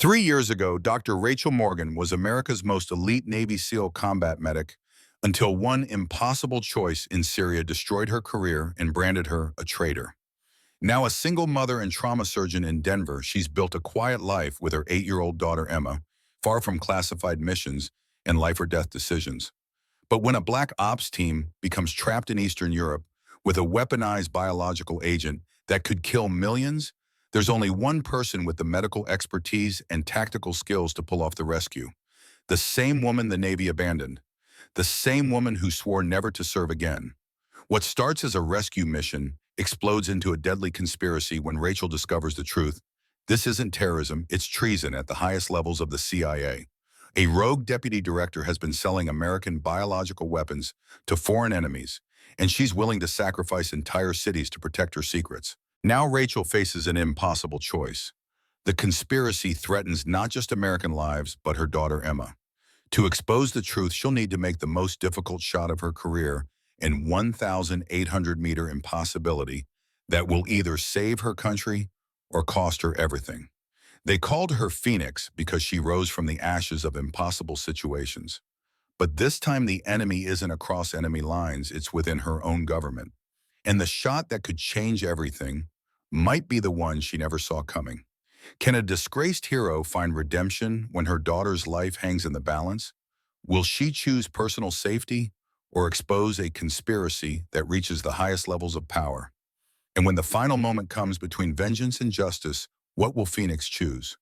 3 years ago, Dr. Rachel Morgan was America's most elite Navy SEAL combat medic until one impossible choice in Syria destroyed her career and branded her a traitor. Now a single mother and trauma surgeon in Denver, she's built a quiet life with her 8-year-old daughter Emma, far from classified missions and life or death decisions. But when a black ops team becomes trapped in Eastern Europe with a weaponized biological agent that could kill millions, there's only one person with the medical expertise and tactical skills to pull off the rescue. The same woman the Navy abandoned. The same woman who swore never to serve again. What starts as a rescue mission explodes into a deadly conspiracy when Rachel discovers the truth. This isn't terrorism, it's treason at the highest levels of the CIA. A rogue deputy director has been selling American biological weapons to foreign enemies, and she's willing to sacrifice entire cities to protect her secrets. Now Rachel faces an impossible choice. The conspiracy threatens not just American lives, but her daughter Emma. To expose the truth, she'll need to make the most difficult shot of her career, an 1,800-meter impossibility that will either save her country or cost her everything. They called her Phoenix because she rose from the ashes of impossible situations. But this time the enemy isn't across enemy lines, it's within her own government. And the shot that could change everything might be the one she never saw coming. Can a disgraced hero find redemption when her daughter's life hangs in the balance? Will she choose personal safety or expose a conspiracy that reaches the highest levels of power? And when the final moment comes between vengeance and justice, what will Phoenix choose?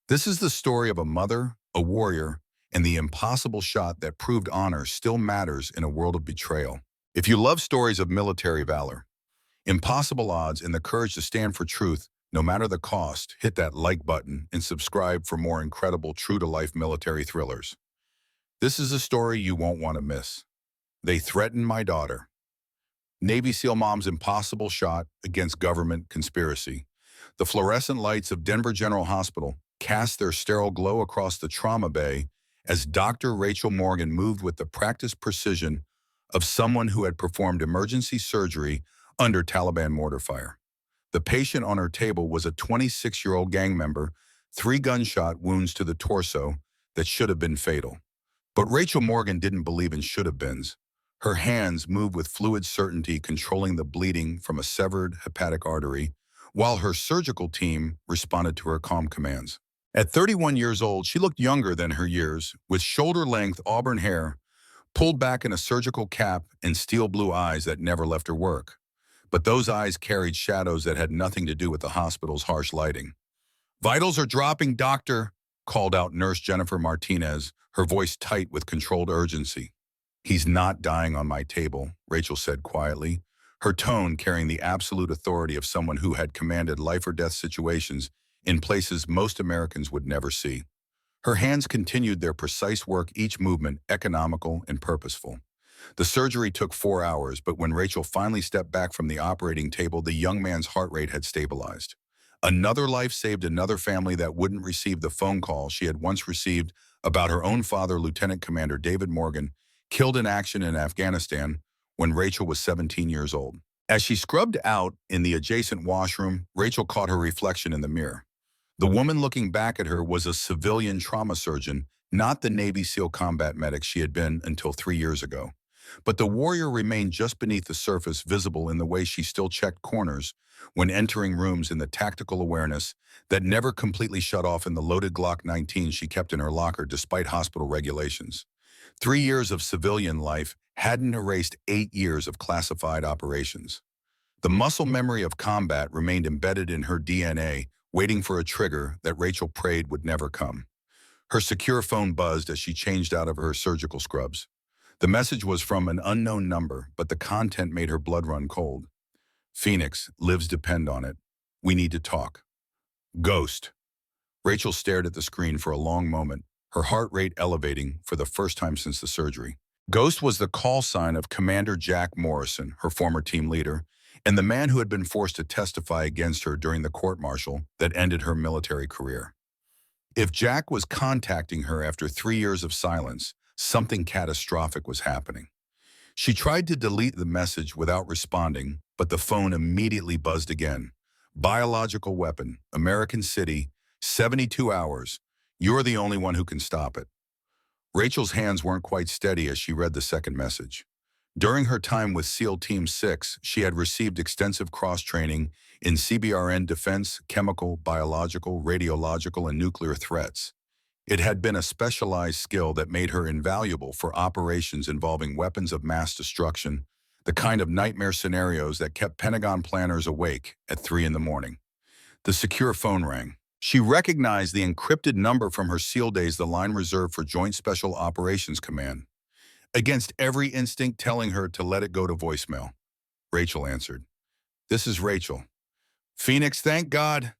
This is the story of a mother, a warrior, and the impossible shot that proved honor still matters in a world of betrayal. If you love stories of military valor, impossible odds, and the courage to stand for truth, no matter the cost, hit that like button and subscribe for more incredible true-to-life military thrillers. This is a story you won't want to miss. They threatened my daughter. Navy SEAL mom's impossible shot against government conspiracy. The fluorescent lights of Denver General Hospital cast their sterile glow across the trauma bay as Dr. Rachel Morgan moved with the practiced precision of someone who had performed emergency surgery under Taliban mortar fire. The patient on her table was a 26-year-old gang member, 3 gunshot wounds to the torso that should have been fatal. But Rachel Morgan didn't believe in should-have-beens. Her hands moved with fluid certainty, controlling the bleeding from a severed hepatic artery, while her surgical team responded to her calm commands. At 31 years old, she looked younger than her years, with shoulder-length auburn hair pulled back in a surgical cap and steel blue eyes that never left her work. But those eyes carried shadows that had nothing to do with the hospital's harsh lighting. "Vitals are dropping, doctor," called out Nurse Jennifer Martinez, her voice tight with controlled urgency. "He's not dying on my table," Rachel said quietly, her tone carrying the absolute authority of someone who had commanded life-or-death situations in places most Americans would never see. Her hands continued their precise work, each movement economical and purposeful. The surgery took 4 hours, but when Rachel finally stepped back from the operating table, the young man's heart rate had stabilized. Another life saved another family that wouldn't receive the phone call she had once received about her own father, Lieutenant Commander David Morgan, killed in action in Afghanistan when Rachel was 17 years old. As she scrubbed out in the adjacent washroom, Rachel caught her reflection in the mirror. The woman looking back at her was a civilian trauma surgeon, not the Navy SEAL combat medic she had been until 3 years ago. But the warrior remained just beneath the surface, visible in the way she still checked corners when entering rooms, in the tactical awareness that never completely shut off in the loaded Glock 19 she kept in her locker despite hospital regulations. 3 years of civilian life hadn't erased 8 years of classified operations. The muscle memory of combat remained embedded in her DNA, waiting for a trigger that Rachel prayed would never come. Her secure phone buzzed as she changed out of her surgical scrubs. The message was from an unknown number, but the content made her blood run cold. "Phoenix, lives depend on it. We need to talk." "Ghost." Rachel stared at the screen for a long moment, her heart rate elevating for the first time since the surgery. Ghost was the call sign of Commander Jack Morrison, her former team leader, and the man who had been forced to testify against her during the court-martial that ended her military career. If Jack was contacting her after 3 years of silence, something catastrophic was happening. She tried to delete the message without responding, but the phone immediately buzzed again. "Biological weapon, American city, 72 hours. You're the only one who can stop it. Rachel's hands weren't quite steady as she read the second message. During her time with SEAL Team 6, she had received extensive cross-training in CBRN defense, chemical, biological, radiological, and nuclear threats. It had been a specialized skill that made her invaluable for operations involving weapons of mass destruction, the kind of nightmare scenarios that kept Pentagon planners awake at 3 in the morning. The secure phone rang. She recognized the encrypted number from her SEAL days, the line reserved for Joint Special Operations Command. Against every instinct telling her to let it go to voicemail, Rachel answered. "This is Rachel." "Phoenix, thank God."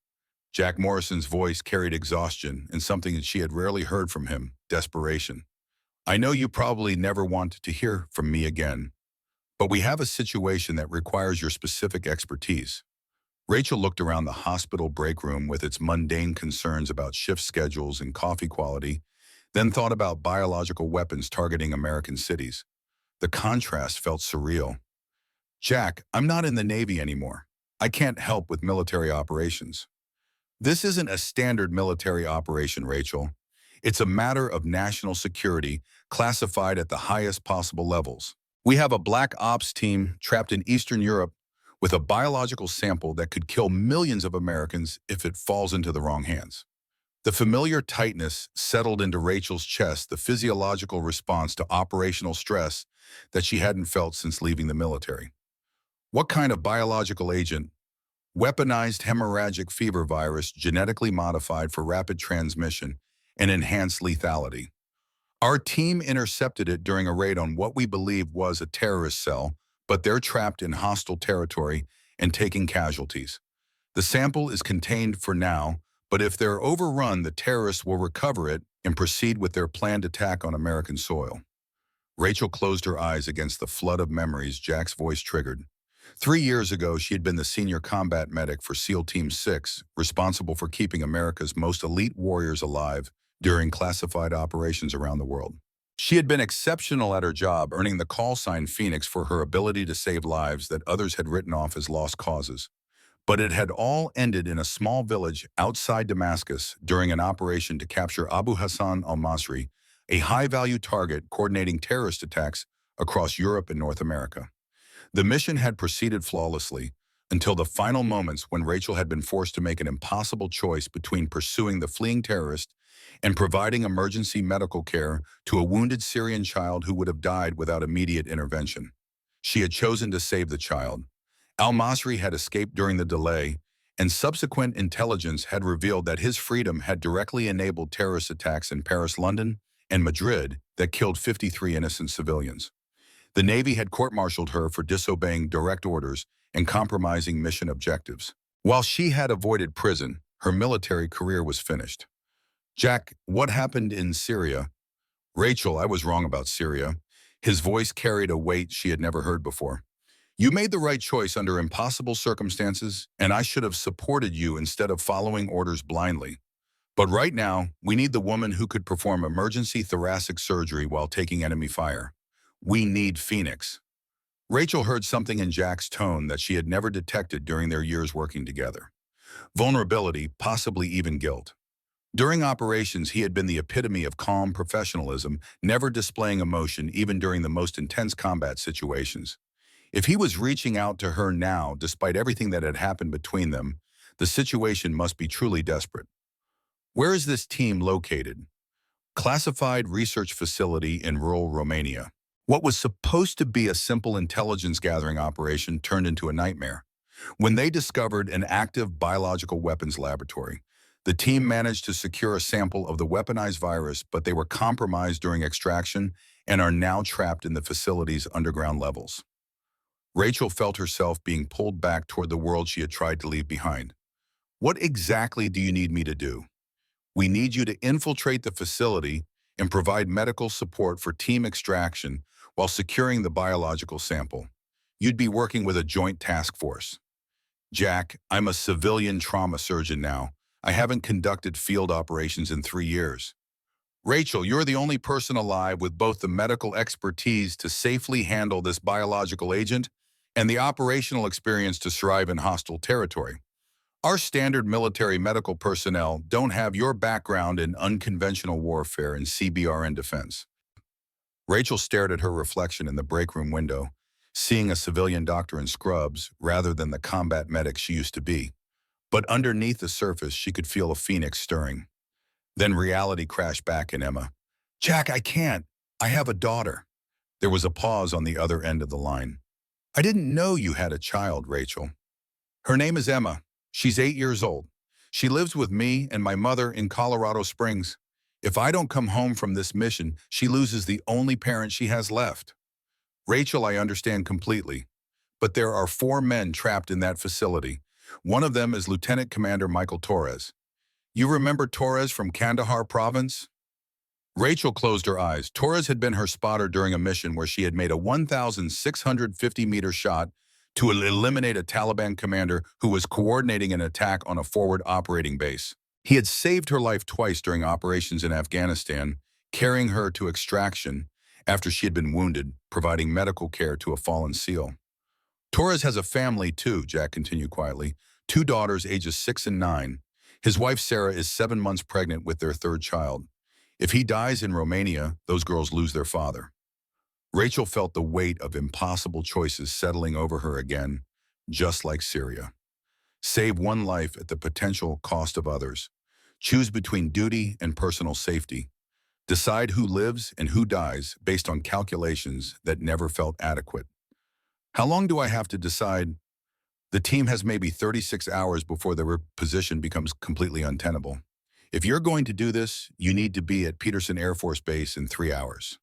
Jack Morrison's voice carried exhaustion and something that she had rarely heard from him, desperation. "I know you probably never want to hear from me again, but we have a situation that requires your specific expertise." Rachel looked around the hospital break room with its mundane concerns about shift schedules and coffee quality, then thought about biological weapons targeting American cities. The contrast felt surreal. "Jack, I'm not in the Navy anymore. I can't help with military operations." "This isn't a standard military operation, Rachel. It's a matter of national security, classified at the highest possible levels. We have a black ops team trapped in Eastern Europe with a biological sample that could kill millions of Americans if it falls into the wrong hands." The familiar tightness settled into Rachel's chest, the physiological response to operational stress that she hadn't felt since leaving the military. "What kind of biological agent?" "Weaponized hemorrhagic fever virus, genetically modified for rapid transmission and enhanced lethality. Our team intercepted it during a raid on what we believe was a terrorist cell, but they're trapped in hostile territory and taking casualties. The sample is contained for now, but if they're overrun, the terrorists will recover it and proceed with their planned attack on American soil." Rachel closed her eyes against the flood of memories Jack's voice triggered. 3 years ago, she had been the senior combat medic for SEAL Team 6, responsible for keeping America's most elite warriors alive during classified operations around the world. She had been exceptional at her job, earning the call sign Phoenix for her ability to save lives that others had written off as lost causes. But it had all ended in a small village outside Damascus during an operation to capture Abu Hassan al-Masri, a high-value target coordinating terrorist attacks across Europe and North America. The mission had proceeded flawlessly until the final moments when Rachel had been forced to make an impossible choice between pursuing the fleeing terrorist and providing emergency medical care to a wounded Syrian child who would have died without immediate intervention. She had chosen to save the child. Al-Masri had escaped during the delay, and subsequent intelligence had revealed that his freedom had directly enabled terrorist attacks in Paris, London, and Madrid that killed 53 innocent civilians. The Navy had court-martialed her for disobeying direct orders and compromising mission objectives. While she had avoided prison, her military career was finished. "Jack, what happened in Syria?" "Rachel, I was wrong about Syria." His voice carried a weight she had never heard before. "You made the right choice under impossible circumstances, and I should have supported you instead of following orders blindly. But right now, we need the woman who could perform emergency thoracic surgery while taking enemy fire. We need Phoenix." Rachel heard something in Jack's tone that she had never detected during their years working together. Vulnerability, possibly even guilt. During operations, he had been the epitome of calm professionalism, never displaying emotion even during the most intense combat situations. If he was reaching out to her now, despite everything that had happened between them, the situation must be truly desperate. "Where is this team located?" "Classified research facility in rural Romania." What was supposed to be a simple intelligence gathering operation turned into a nightmare. When they discovered an active biological weapons laboratory, the team managed to secure a sample of the weaponized virus, but they were compromised during extraction and are now trapped in the facility's underground levels. Rachel felt herself being pulled back toward the world she had tried to leave behind. "What exactly do you need me to do?" "We need you to infiltrate the facility and provide medical support for team extraction while securing the biological sample. You'd be working with a joint task force." "Jack, I'm a civilian trauma surgeon now. I haven't conducted field operations in 3 years." "Rachel, you're the only person alive with both the medical expertise to safely handle this biological agent and the operational experience to survive in hostile territory. Our standard military medical personnel don't have your background in unconventional warfare and CBRN defense. Rachel stared at her reflection in the break room window, seeing a civilian doctor in scrubs rather than the combat medic she used to be. But underneath the surface, she could feel a phoenix stirring. Then reality crashed back in Emma. Jack, I can't. I have a daughter. There was a pause on the other end of the line. I didn't know you had a child, Rachel. Her name is Emma. She's 8 years old. She lives with me and my mother in Colorado Springs. If I don't come home from this mission, she loses the only parent she has left. Rachel, I understand completely. But there are 4 men trapped in that facility. One of them is Lieutenant Commander Michael Torres. You remember Torres from Kandahar province? Rachel closed her eyes. Torres had been her spotter during a mission where she had made a 1,650-meter shot to eliminate a Taliban commander who was coordinating an attack on a forward operating base. He had saved her life twice during operations in Afghanistan, carrying her to extraction after she had been wounded, providing medical care to a fallen SEAL. Torres has a family too, Jack continued quietly. 2 daughters ages 6 and 9. His wife Sarah is 7 months pregnant with their 3rd child. If he dies in Romania, those girls lose their father. Rachel felt the weight of impossible choices settling over her again, just like Syria. Save one life at the potential cost of others. Choose between duty and personal safety. Decide who lives and who dies based on calculations that never felt adequate. How long do I have to decide? The team has maybe 36 hours before their position becomes completely untenable. If you're going to do this, you need to be at Peterson Air Force Base in 3 hours.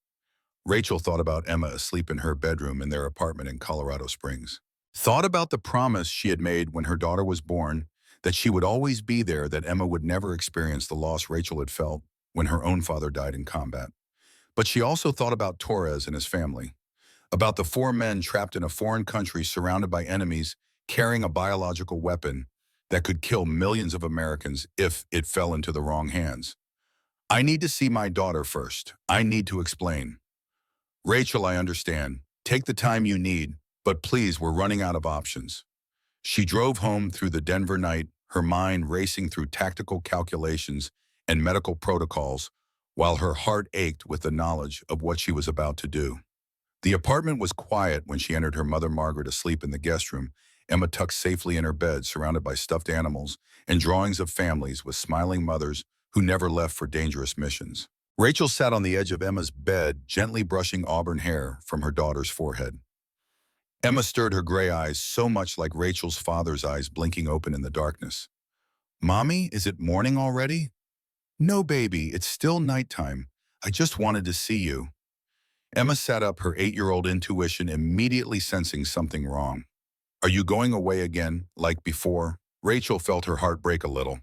Rachel thought about Emma asleep in her bedroom in their apartment in Colorado Springs. Thought about the promise she had made when her daughter was born, that she would always be there, that Emma would never experience the loss Rachel had felt when her own father died in combat. But she also thought about Torres and his family, about the 4 men trapped in a foreign country surrounded by enemies carrying a biological weapon that could kill millions of Americans if it fell into the wrong hands. I need to see my daughter first. I need to explain. Rachel, I understand. Take the time you need, but please, we're running out of options. She drove home through the Denver night, her mind racing through tactical calculations and medical protocols, while her heart ached with the knowledge of what she was about to do. The apartment was quiet when she entered, her mother Margaret asleep in the guest room, Emma tucked safely in her bed, surrounded by stuffed animals and drawings of families with smiling mothers who never left for dangerous missions. Rachel sat on the edge of Emma's bed, gently brushing auburn hair from her daughter's forehead. Emma stirred her gray eyes, so much like Rachel's father's eyes blinking open in the darkness. Mommy, is it morning already? No, baby, it's still nighttime. I just wanted to see you. Emma sat up, her 8-year-old intuition immediately sensing something wrong. Are you going away again, like before? Rachel felt her heart break a little.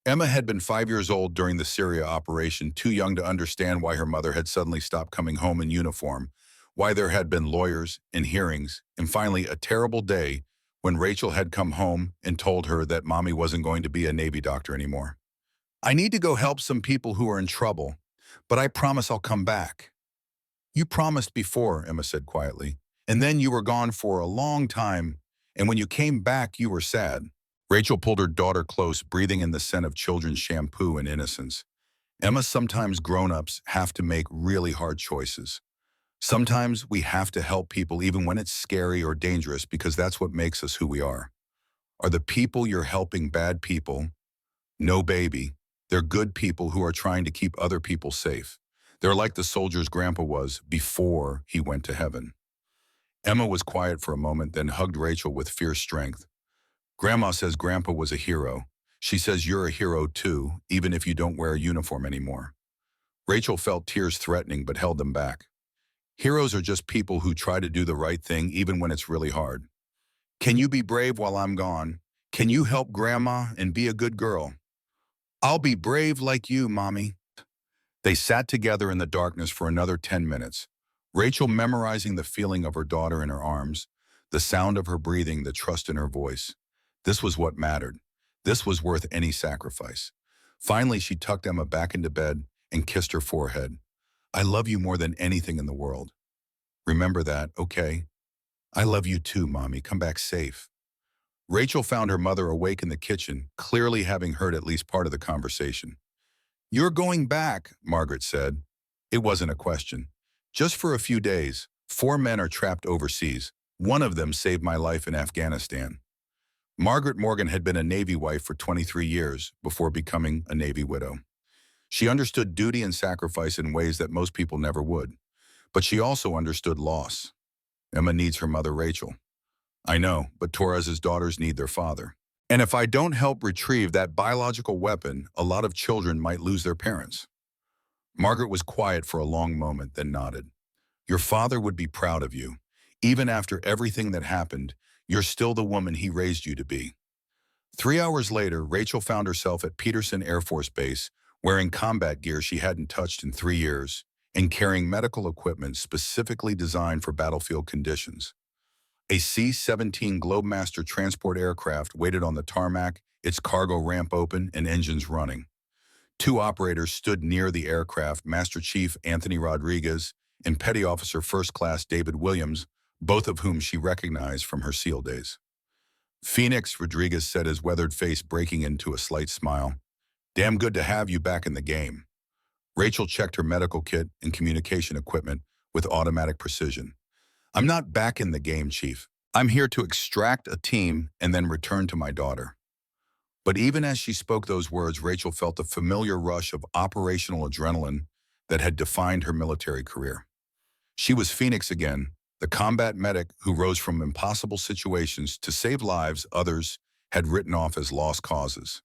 Emma had been 5 years old during the Syria operation, too young to understand why her mother had suddenly stopped coming home in uniform, why there had been lawyers and hearings, and finally a terrible day when Rachel had come home and told her that Mommy wasn't going to be a Navy doctor anymore. I need to go help some people who are in trouble, but I promise I'll come back. You promised before, Emma said quietly, and then you were gone for a long time, and when you came back, you were sad. Rachel pulled her daughter close, breathing in the scent of children's shampoo and innocence. Emma, sometimes grown-ups have to make really hard choices. Sometimes we have to help people even when it's scary or dangerous, because that's what makes us who we are. Are the people you're helping bad people? No, baby. They're good people who are trying to keep other people safe. They're like the soldier's grandpa was before he went to heaven. Emma was quiet for a moment, then hugged Rachel with fierce strength. Grandma says Grandpa was a hero. She says you're a hero too, even if you don't wear a uniform anymore. Rachel felt tears threatening but held them back. Heroes are just people who try to do the right thing even when it's really hard. Can you be brave while I'm gone? Can you help Grandma and be a good girl? I'll be brave like you, Mommy. They sat together in the darkness for another 10 minutes, Rachel memorizing the feeling of her daughter in her arms, the sound of her breathing, the trust in her voice. This was what mattered. This was worth any sacrifice. Finally, she tucked Emma back into bed and kissed her forehead. I love you more than anything in the world. Remember that, okay? I love you too, Mommy. Come back safe. Rachel found her mother awake in the kitchen, clearly having heard at least part of the conversation. "You're going back," Margaret said. It wasn't a question. "Just for a few days. 4 men are trapped overseas. One of them saved my life in Afghanistan." Margaret Morgan had been a Navy wife for 23 years before becoming a Navy widow. She understood duty and sacrifice in ways that most people never would. But she also understood loss. Emma needs her mother, Rachel. I know, but Torres's daughters need their father. And if I don't help retrieve that biological weapon, a lot of children might lose their parents. Margaret was quiet for a long moment, then nodded. Your father would be proud of you. Even after everything that happened, you're still the woman he raised you to be. 3 hours later, Rachel found herself at Peterson Air Force Base, wearing combat gear she hadn't touched in 3 years, and carrying medical equipment specifically designed for battlefield conditions. A C-17 Globemaster transport aircraft waited on the tarmac, its cargo ramp open and engines running. 2 operators stood near the aircraft, Master Chief Anthony Rodriguez and Petty Officer First Class David Williams, both of whom she recognized from her SEAL days. "Phoenix," Rodriguez said, his weathered face breaking into a slight smile. "Damn good to have you back in the game." Rachel checked her medical kit and communication equipment with automatic precision. "I'm not back in the game, Chief. I'm here to extract a team and then return to my daughter." But even as she spoke those words, Rachel felt a familiar rush of operational adrenaline that had defined her military career. She was Phoenix again, the combat medic who rose from impossible situations to save lives others had written off as lost causes.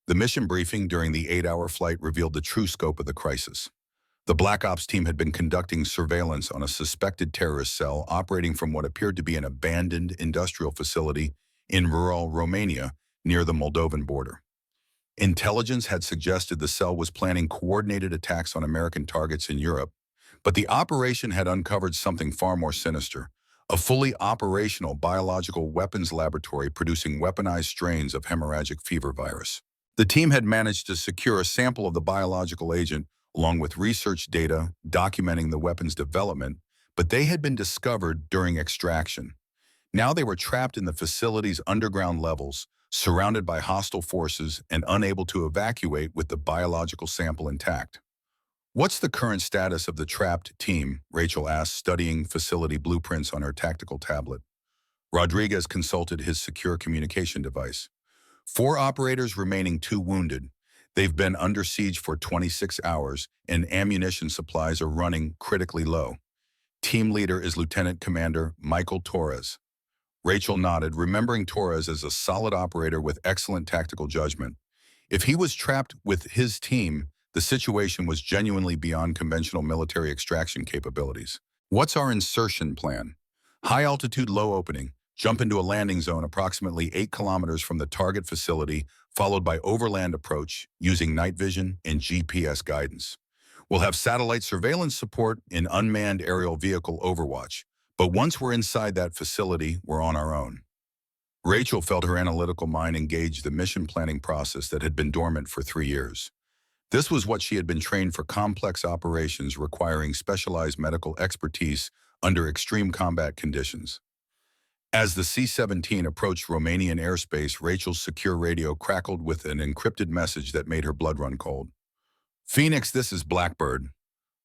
The mission briefing during the 8-hour flight revealed the true scope of the crisis. The Black Ops team had been conducting surveillance on a suspected terrorist cell operating from what appeared to be an abandoned industrial facility in rural Romania near the Moldovan border. Intelligence had suggested the cell was planning coordinated attacks on American targets in Europe, but the operation had uncovered something far more sinister: a fully operational biological weapons laboratory producing weaponized strains of hemorrhagic fever virus. The team had managed to secure a sample of the biological agent along with research data documenting the weapon's development, but they had been discovered during extraction. Now they were trapped in the facility's underground levels, surrounded by hostile forces and unable to evacuate with the biological sample intact. "What's the current status of the trapped team?" Rachel asked, studying facility blueprints on her tactical tablet. Rodriguez consulted his secure communication device. 4 operators remaining, 2 wounded. They've been under siege for 26 hours, and ammunition supplies are running critically low. Team leader is Lieutenant Commander Michael Torres. Rachel nodded, remembering Torres as a solid operator with excellent tactical judgment. If he was trapped with his team, the situation was genuinely beyond conventional military extraction capabilities. "What's our insertion plan?" "High altitude, low opening. Jump into a landing zone approximately 8 kilometers from the target facility, followed by overland approach using night vision and GPS guidance. We'll have satellite surveillance support and unmanned aerial vehicle overwatch. But once we're inside that facility, we're on our own." Rachel felt her analytical mind engage the mission planning process that had been dormant for 3 years. This was what she had been trained for: complex operations requiring specialized medical expertise under extreme combat conditions. As the C-17 approached Romanian airspace, Rachel's secure radio crackled with an encrypted message that made her blood run cold. "Phoenix, this is Blackbird."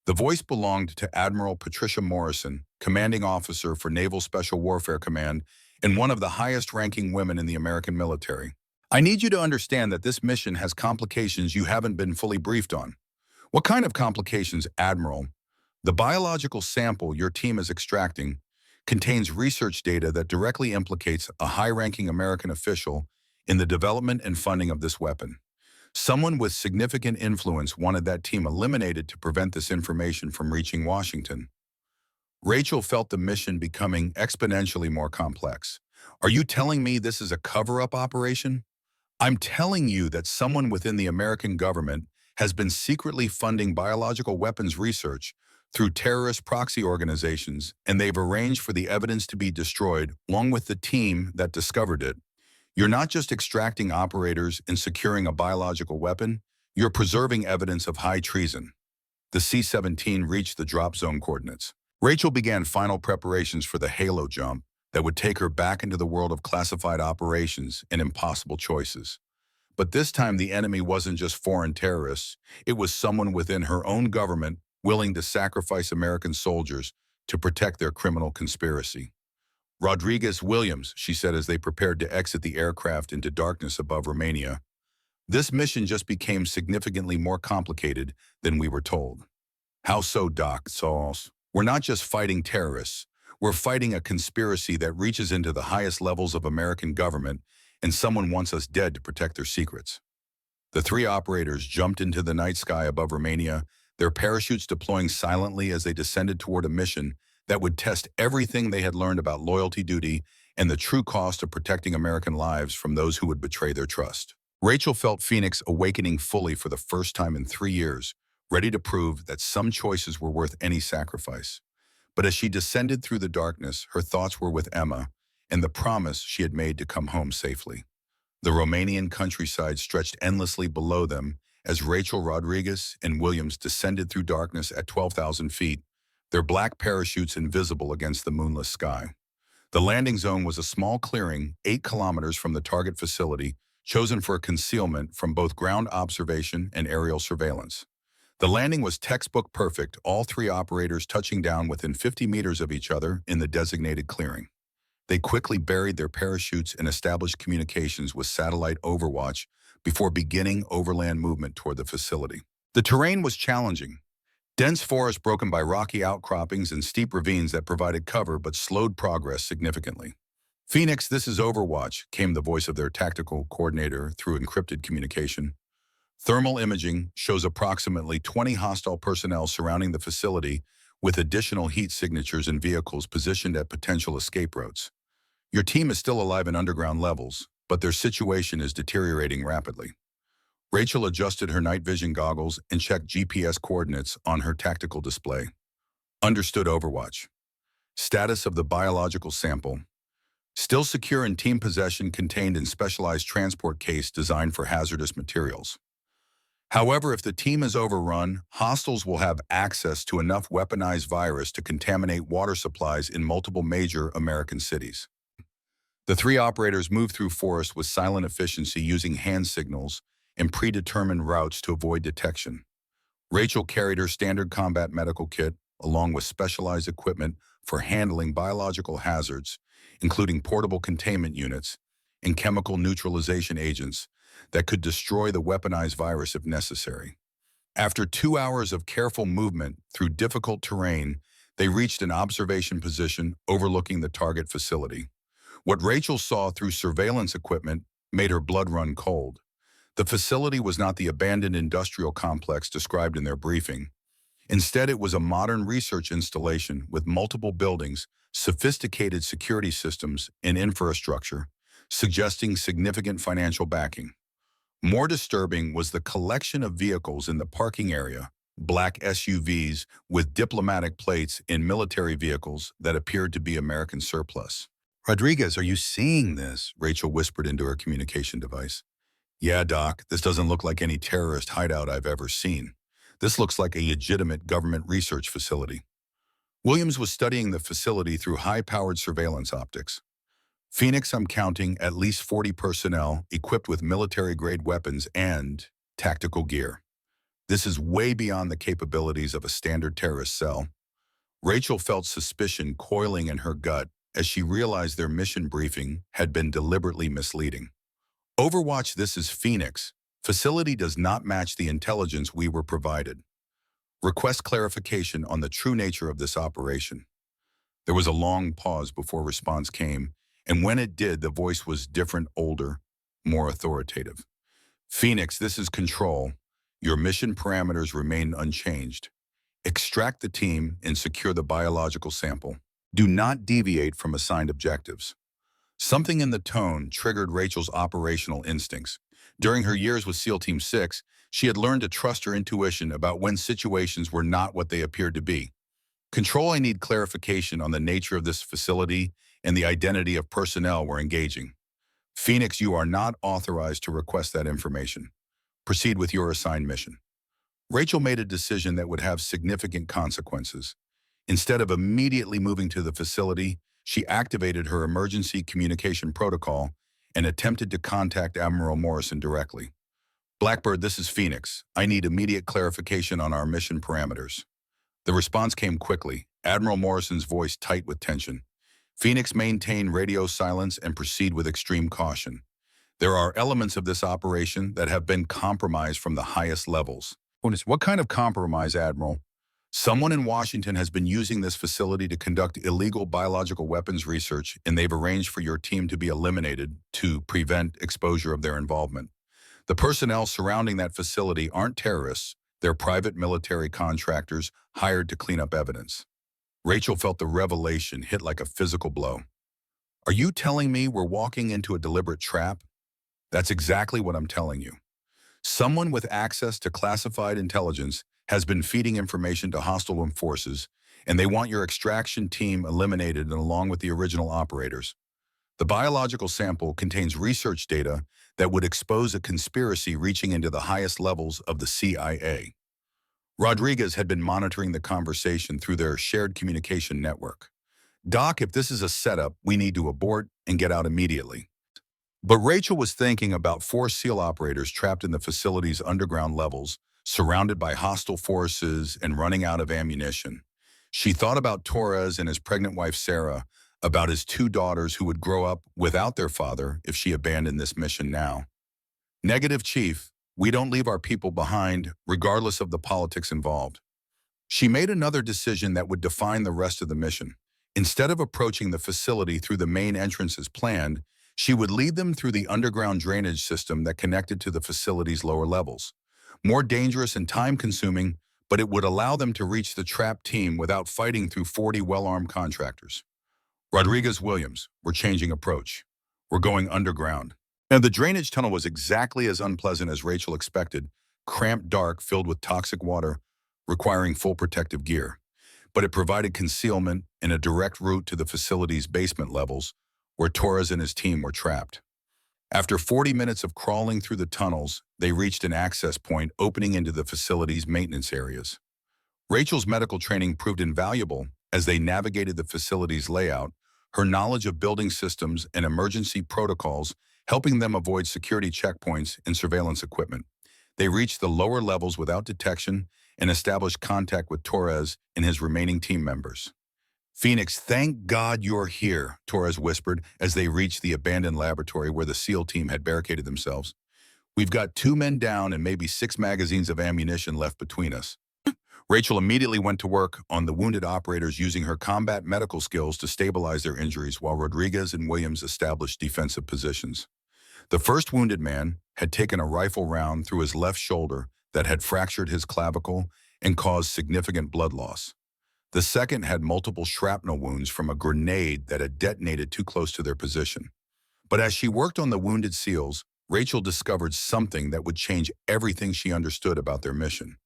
The voice belonged to Admiral Patricia Morrison, commanding officer for Naval Special Warfare Command and one of the highest-ranking women in the American military. "I need you to understand that this mission has complications you haven't been fully briefed on." "What kind of complications, Admiral?" "The biological sample your team is extracting contains research data that directly implicates a high-ranking American official in the development and funding of this weapon. Someone with significant influence wanted that team eliminated to prevent this information from reaching Washington." Rachel felt the mission becoming exponentially more complex. "Are you telling me this is a cover-up operation?" "I'm telling you that someone within the American government has been secretly funding biological weapons research through terrorist proxy organizations, and they've arranged for the evidence to be destroyed along with the team that discovered it. You're not just extracting operators and securing a biological weapon, you're preserving evidence of high treason." The C-17 reached the drop zone coordinates. Rachel began final preparations for the Halo jump, that would take her back into the world of classified operations and impossible choices. But this time the enemy wasn't just foreign terrorists, it was someone within her own government willing to sacrifice American soldiers to protect their criminal conspiracy. Rodriguez Williams, she said as they prepared to exit the aircraft into darkness above Romania, this mission just became significantly more complicated than we were told. How so, Doc Sauls? We're not just fighting terrorists. We're fighting a conspiracy that reaches into the highest levels of American government, and someone wants us dead to protect their secrets. The three operators jumped into the night sky above Romania, their parachutes deploying silently as they descended toward a mission that would test everything they had learned about loyalty duty and the true cost of protecting American lives from those who would betray their trust. Rachel felt Phoenix awakening fully for the first time in 3 years, ready to prove that some choices were worth any sacrifice. But as she descended through the darkness, her thoughts were with Emma and the promise she had made to come home safely. The Romanian countryside stretched endlessly below them as Rachel Rodriguez and Williams descended through darkness at 12,000 feet, their black parachutes invisible against the moonless sky. The landing zone was a small clearing 8 kilometers from the target facility, chosen for concealment from both ground observation and aerial surveillance. The landing was textbook perfect, all three operators touching down within 50 meters of each other in the designated clearing. They quickly buried their parachutes and established communications with satellite overwatch before beginning overland movement toward the facility. The terrain was challenging. Dense forest broken by rocky outcroppings and steep ravines that provided cover but slowed progress significantly. "Phoenix, this is Overwatch," came the voice of their tactical coordinator through encrypted communication. "Thermal imaging shows approximately 20 hostile personnel surrounding the facility with additional heat signatures and vehicles positioned at potential escape routes. Your team is still alive in underground levels, but their situation is deteriorating rapidly." Rachel adjusted her night vision goggles and checked GPS coordinates on her tactical display. "Understood, Overwatch. Status of the biological sample. Still secure in team possession, contained in specialized transport case designed for hazardous materials. However, if the team is overrun, hostiles will have access to enough weaponized virus to contaminate water supplies in multiple major American cities." The three operators moved through forests with silent efficiency, using hand signals and predetermined routes to avoid detection. Rachel carried her standard combat medical kit, along with specialized equipment for handling biological hazards, including portable containment units and chemical neutralization agents that could destroy the weaponized virus if necessary. After 2 hours of careful movement through difficult terrain, they reached an observation position overlooking the target facility. What Rachel saw through surveillance equipment made her blood run cold. The facility was not the abandoned industrial complex described in their briefing. Instead, it was a modern research installation with multiple buildings, sophisticated security systems, and infrastructure, suggesting significant financial backing. More disturbing was the collection of vehicles in the parking area, black SUVs with diplomatic plates and military vehicles that appeared to be American surplus. "Rodriguez, are you seeing this?" Rachel whispered into her communication device. "Yeah, Doc, this doesn't look like any terrorist hideout I've ever seen. This looks like a legitimate government research facility." Williams was studying the facility through high-powered surveillance optics. "Phoenix, I'm counting at least 40 personnel equipped with military-grade weapons and tactical gear. This is way beyond the capabilities of a standard terrorist cell." Rachel felt suspicion coiling in her gut as she realized their mission briefing had been deliberately misleading. "Overwatch, this is Phoenix. Facility does not match the intelligence we were provided. Request clarification on the true nature of this operation." There was a long pause before response came, and when it did, the voice was different, older, more authoritative. "Phoenix, this is Control. Your mission parameters remain unchanged. Extract the team and secure the biological sample. Do not deviate from assigned objectives." Something in the tone triggered Rachel's operational instincts. During her years with SEAL Team 6, she had learned to trust her intuition about when situations were not what they appeared to be. "Control, I need clarification on the nature of this facility and the identity of personnel we're engaging." "Phoenix, you are not authorized to request that information. Proceed with your assigned mission." Rachel made a decision that would have significant consequences. Instead of immediately moving to the facility, She activated her emergency communication protocol and attempted to contact Admiral Morrison directly. "Blackbird, this is Phoenix. I need immediate clarification on our mission parameters." The response came quickly, Admiral Morrison's voice tight with tension. "Phoenix, maintain radio silence and proceed with extreme caution. There are elements of this operation that have been compromised from the highest levels." "What kind of compromise, Admiral?" "Someone in Washington has been using this facility to conduct illegal biological weapons research, and they've arranged for your team to be eliminated to prevent exposure of their involvement. The personnel surrounding that facility aren't terrorists. They're private military contractors hired to clean up evidence." Rachel felt the revelation hit like a physical blow. "Are you telling me we're walking into a deliberate trap?" "That's exactly what I'm telling you. Someone with access to classified intelligence has been feeding information to hostile forces, and they want your extraction team eliminated and along with the original operators. The biological sample contains research data that would expose a conspiracy reaching into the highest levels of the CIA." Rodriguez had been monitoring the conversation through their shared communication network. "Doc, if this is a setup, we need to abort and get out immediately." But Rachel was thinking about 4 SEAL operators trapped in the facility's underground levels, surrounded by hostile forces and running out of ammunition. She thought about Torres and his pregnant wife Sarah, about his 2 daughters who would grow up without their father if she abandoned this mission now. "Negative, Chief. We don't leave our people behind, regardless of the politics involved." She made another decision that would define the rest of the mission. Instead of approaching the facility through the main entrance as planned, she would lead them through the underground drainage system that connected to the facility's lower levels. More dangerous and time-consuming, but it would allow them to reach the trapped team without fighting through 40 well-armed contractors. "Rodriguez, Williams, we're changing approach. We're going underground." And the drainage tunnel was exactly as unpleasant as Rachel expected, cramped, dark, filled with toxic water, requiring full protective gear. But it provided concealment and a direct route to the facility's basement levels, where Torres and his team were trapped. After 40 minutes of crawling through the tunnels, they reached an access point opening into the facility's maintenance areas. Rachel's medical training proved invaluable as they navigated the facility's layout, her knowledge of building systems and emergency protocols helping them avoid security checkpoints and surveillance equipment. They reached the lower levels without detection and established contact with Torres and his remaining team members. "Phoenix, thank God you're here," Torres whispered as they reached the abandoned laboratory where the SEAL team had barricaded themselves. "We've got 2 men down and maybe 6 magazines of ammunition left between us." Rachel immediately went to work on the wounded operators using her combat medical skills to stabilize their injuries while Rodriguez and Williams established defensive positions. The first wounded man had taken a rifle round through his left shoulder that had fractured his clavicle and caused significant blood loss. The second had multiple shrapnel wounds from a grenade that had detonated too close to their position. But as she worked on the wounded SEALs, Rachel discovered something that would change everything she understood about their mission.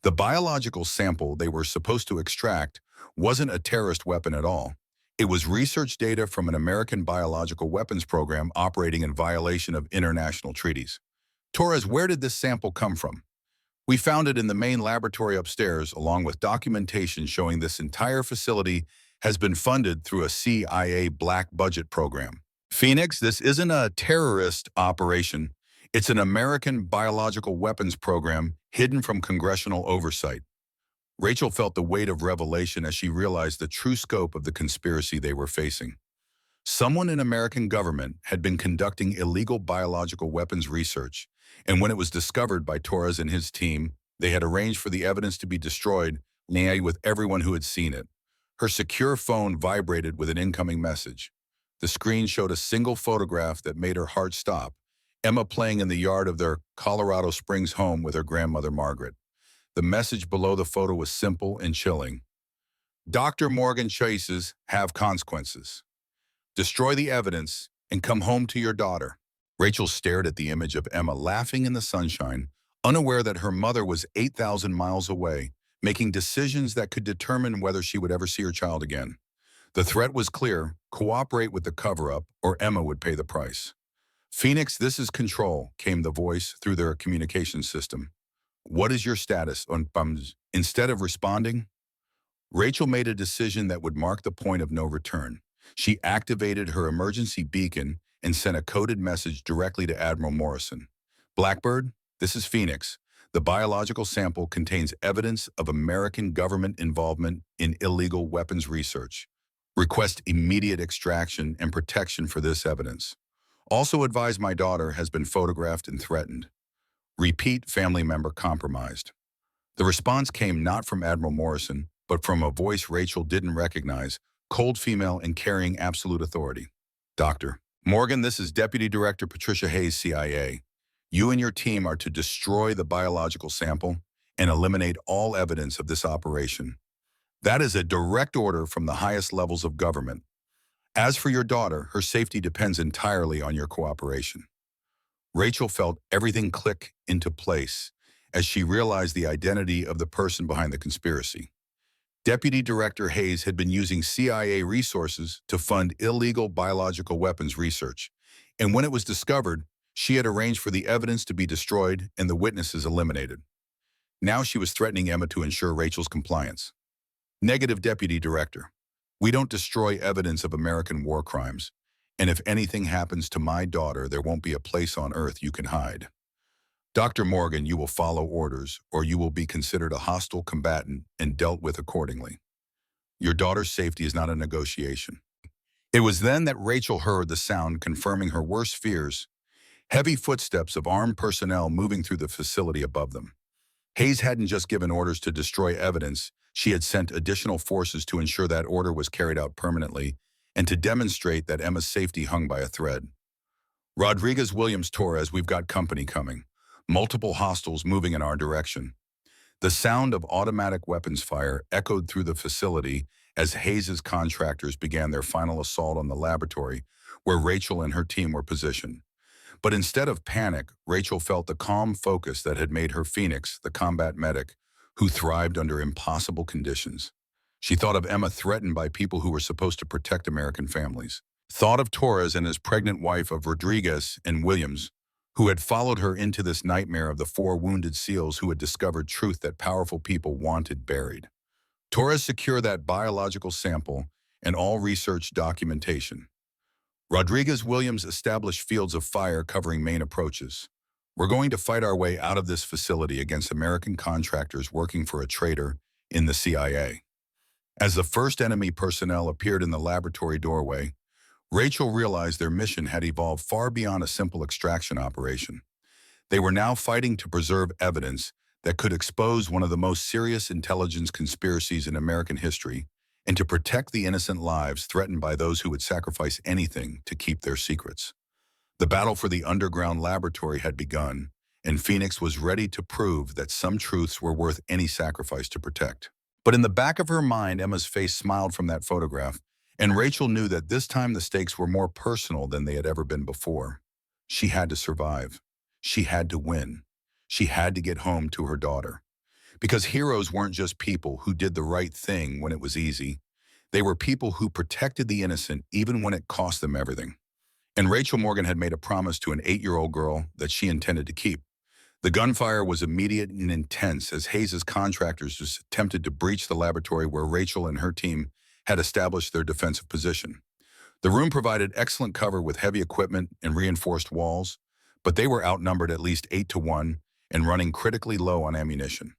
The biological sample they were supposed to extract wasn't a terrorist weapon at all. It was research data from an American biological weapons program operating in violation of international treaties. "Torres, where did this sample come from?" "We found it in the main laboratory upstairs, along with documentation showing this entire facility has been funded through a CIA black budget program." "Phoenix, this isn't a terrorist operation. It's an American biological weapons program hidden from congressional oversight." Rachel felt the weight of revelation as she realized the true scope of the conspiracy they were facing. Someone in American government had been conducting illegal biological weapons research, and when it was discovered by Torres and his team, they had arranged for the evidence to be destroyed, with everyone who had seen it. Her secure phone vibrated with an incoming message. The screen showed a single photograph that made her heart stop. Emma playing in the yard of their Colorado Springs home with her grandmother Margaret. The message below the photo was simple and chilling. "Dr. Morgan choices have consequences. Destroy the evidence and come home to your daughter." Rachel stared at the image of Emma laughing in the sunshine, unaware that her mother was 8,000 miles away, making decisions that could determine whether she would ever see her child again. The threat was clear: cooperate with the cover-up or Emma would pay the price. "Phoenix, this is Control," came the voice through their communication system. "What is your status on bums?" Instead of responding, Rachel made a decision that would mark the point of no return. She activated her emergency beacon and sent a coded message directly to Admiral Morrison. Blackbird, this is Phoenix. The biological sample contains evidence of American government involvement in illegal weapons research. Request immediate extraction and protection for this evidence. Also advise my daughter has been photographed and threatened. Repeat, family member compromised. The response came not from Admiral Morrison, but from a voice Rachel didn't recognize, cold female and carrying absolute authority. Dr. Morgan, this is Deputy Director Patricia Hayes, CIA. You and your team are to destroy the biological sample and eliminate all evidence of this operation. That is a direct order from the highest levels of government. As for your daughter, her safety depends entirely on your cooperation. Rachel felt everything click into place as she realized the identity of the person behind the conspiracy. Deputy Director Hayes had been using CIA resources to fund illegal biological weapons research, and when it was discovered, she had arranged for the evidence to be destroyed and the witnesses eliminated. Now she was threatening Emma to ensure Rachel's compliance. Negative, Deputy Director. We don't destroy evidence of American war crimes, and if anything happens to my daughter, there won't be a place on earth you can hide. Dr. Morgan, you will follow orders, or you will be considered a hostile combatant and dealt with accordingly. Your daughter's safety is not a negotiation. It was then that Rachel heard the sound confirming her worst fears, heavy footsteps of armed personnel moving through the facility above them. Hayes hadn't just given orders to destroy evidence, she had sent additional forces to ensure that order was carried out permanently and to demonstrate that Emma's safety hung by a thread. Rodriguez, Williams, Torres, we've got company coming. Multiple hostiles moving in our direction. The sound of automatic weapons fire echoed through the facility as Hayes's contractors began their final assault on the laboratory where Rachel and her team were positioned. But instead of panic, Rachel felt the calm focus that had made her Phoenix, the combat medic, who thrived under impossible conditions. She thought of Emma threatened by people who were supposed to protect American families. Thought of Torres and his pregnant wife of Rodriguez and Williams, who had followed her into this nightmare of the 4 wounded SEALs who had discovered truth that powerful people wanted buried. Torres secured that biological sample and all research documentation. Rodriguez, Williams established fields of fire covering main approaches. We're going to fight our way out of this facility against American contractors working for a traitor in the CIA. As the first enemy personnel appeared in the laboratory doorway, Rachel realized their mission had evolved far beyond a simple extraction operation. They were now fighting to preserve evidence that could expose one of the most serious intelligence conspiracies in American history and to protect the innocent lives threatened by those who would sacrifice anything to keep their secrets. The battle for the underground laboratory had begun, and Phoenix was ready to prove that some truths were worth any sacrifice to protect. But in the back of her mind, Emma's face smiled from that photograph, and Rachel knew that this time the stakes were more personal than they had ever been before. She had to survive. She had to win. She had to get home to her daughter. Because heroes weren't just people who did the right thing when it was easy. They were people who protected the innocent even when it cost them everything. And Rachel Morgan had made a promise to an 8-year-old girl that she intended to keep. The gunfire was immediate and intense as Hayes's contractors attempted to breach the laboratory where Rachel and her team had established their defensive position. The room provided excellent cover with heavy equipment and reinforced walls, but they were outnumbered at least 8-1 and running critically low on ammunition.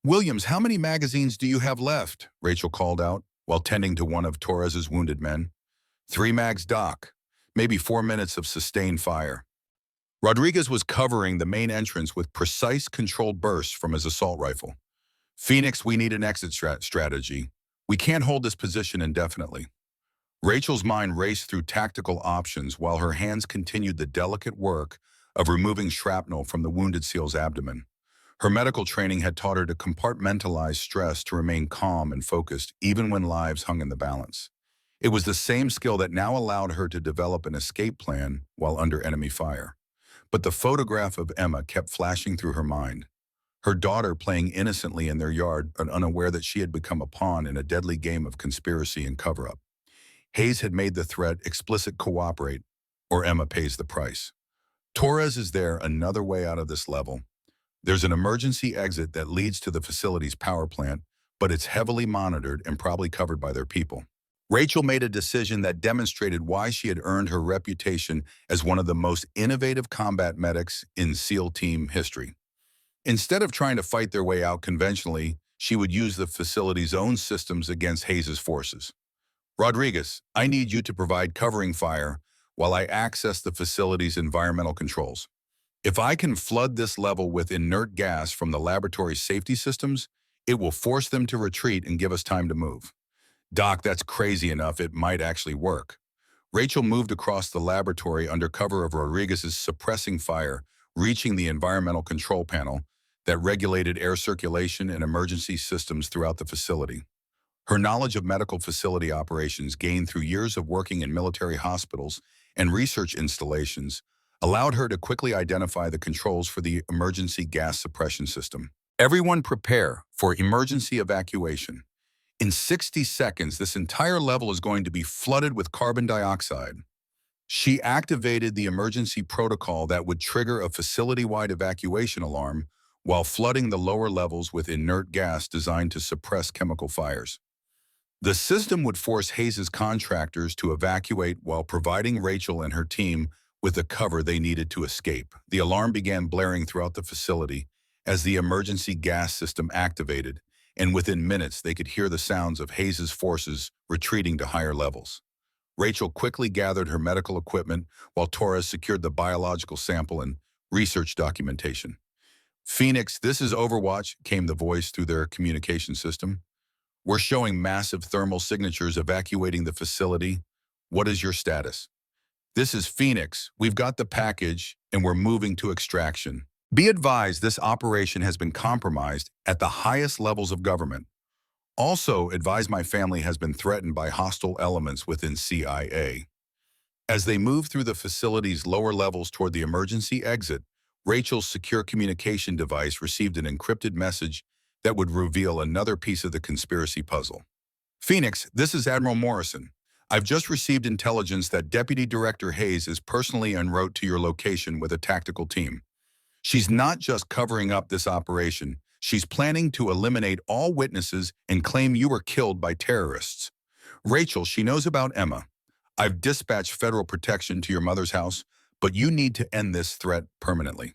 Williams, how many magazines do you have left? Rachel called out while tending to one of Torres's wounded men. 3 mags, Doc. Maybe 4 minutes of sustained fire. Rodriguez was covering the main entrance with precise controlled bursts from his assault rifle. Phoenix, we need an exit strategy. We can't hold this position indefinitely. Rachel's mind raced through tactical options while her hands continued the delicate work of removing shrapnel from the wounded SEAL's abdomen. Her medical training had taught her to compartmentalize stress to remain calm and focused even when lives hung in the balance. It was the same skill that now allowed her to develop an escape plan while under enemy fire. But the photograph of Emma kept flashing through her mind. Her daughter playing innocently in their yard, but unaware that she had become a pawn in a deadly game of conspiracy and cover-up. Hayes had made the threat explicit: cooperate, or Emma pays the price. Torres, is there another way out of this level? There's an emergency exit that leads to the facility's power plant, but it's heavily monitored and probably covered by their people. Rachel made a decision that demonstrated why she had earned her reputation as one of the most innovative combat medics in SEAL team history. Instead of trying to fight their way out conventionally, she would use the facility's own systems against Hayes' forces. Rodriguez, I need you to provide covering fire while I access the facility's environmental controls. If I can flood this level with inert gas from the laboratory's safety systems, it will force them to retreat and give us time to move. Doc, that's crazy enough, it might actually work. Rachel moved across the laboratory under cover of Rodriguez's suppressing fire, reaching the environmental control panel that regulated air circulation and emergency systems throughout the facility. Her knowledge of medical facility operations gained through years of working in military hospitals and research installations allowed her to quickly identify the controls for the emergency gas suppression system. Everyone prepare for emergency evacuation. In 60 seconds, this entire level is going to be flooded with carbon dioxide. She activated the emergency protocol that would trigger a facility-wide evacuation alarm while flooding the lower levels with inert gas designed to suppress chemical fires. The system would force Hayes' contractors to evacuate while providing Rachel and her team with the cover they needed to escape. The alarm began blaring throughout the facility as the emergency gas system activated, and within minutes they could hear the sounds of Hayes' forces retreating to higher levels. Rachel quickly gathered her medical equipment while Torres secured the biological sample and research documentation. Phoenix, this is Overwatch, came the voice through their communication system. We're showing massive thermal signatures evacuating the facility. What is your status? This is Phoenix. We've got the package and we're moving to extraction. Be advised this operation has been compromised at the highest levels of government. Also, advise my family has been threatened by hostile elements within CIA. As they moved through the facility's lower levels toward the emergency exit, Rachel's secure communication device received an encrypted message that would reveal another piece of the conspiracy puzzle. Phoenix, this is Admiral Morrison. I've just received intelligence that Deputy Director Hayes is personally en route to your location with a tactical team. She's not just covering up this operation, she's planning to eliminate all witnesses and claim you were killed by terrorists. Rachel, she knows about Emma. I've dispatched federal protection to your mother's house, but you need to end this threat permanently.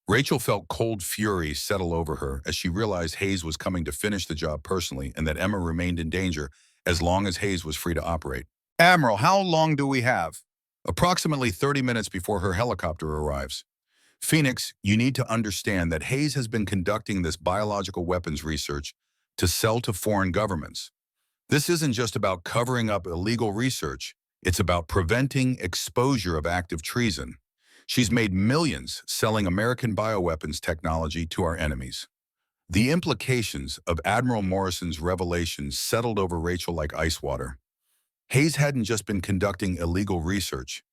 Rachel felt cold fury settle over her as she realized Hayes was coming to finish the job personally and that Emma remained in danger as long as Hayes was free to operate. Admiral, how long do we have? Approximately 30 minutes before her helicopter arrives. Phoenix, you need to understand that Hayes has been conducting this biological weapons research to sell to foreign governments. This isn't just about covering up illegal research, it's about preventing exposure of active treason. She's made millions selling American bioweapons technology to our enemies. The implications of Admiral Morrison's revelations settled over Rachel like ice water. Hayes hadn't just been conducting illegal research.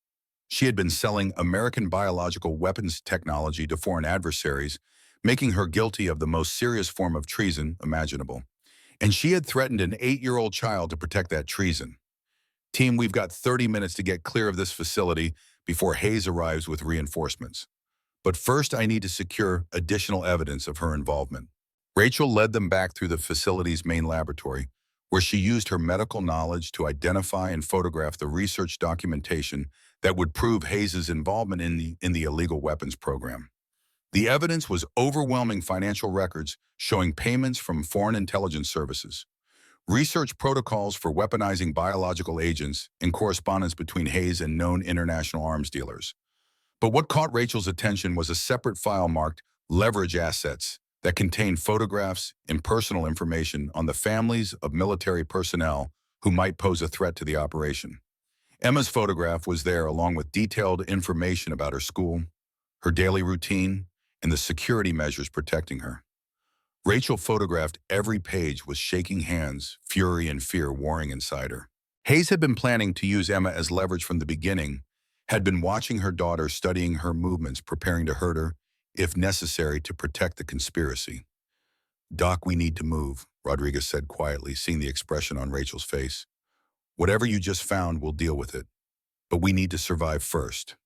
She had been selling American biological weapons technology to foreign adversaries, making her guilty of the most serious form of treason imaginable. And she had threatened an 8-year-old child to protect that treason. Team, we've got 30 minutes to get clear of this facility before Hayes arrives with reinforcements. But first, I need to secure additional evidence of her involvement. Rachel led them back through the facility's main laboratory, where she used her medical knowledge to identify and photograph the research documentation that would prove Hayes' involvement in the illegal weapons program. The evidence was overwhelming financial records showing payments from foreign intelligence services, research protocols for weaponizing biological agents, and correspondence between Hayes and known international arms dealers. But what caught Rachel's attention was a separate file marked Leverage Assets that contained photographs and personal information on the families of military personnel who might pose a threat to the operation. Emma's photograph was there along with detailed information about her school, her daily routine, and the security measures protecting her. Rachel photographed every page with shaking hands, fury and fear warring inside her. Hayes had been planning to use Emma as leverage from the beginning, had been watching her daughter, studying her movements, preparing to hurt her, if necessary, to protect the conspiracy. Doc, we need to move, Rodriguez said quietly, seeing the expression on Rachel's face. Whatever you just found, we'll deal with it. But we need to survive first.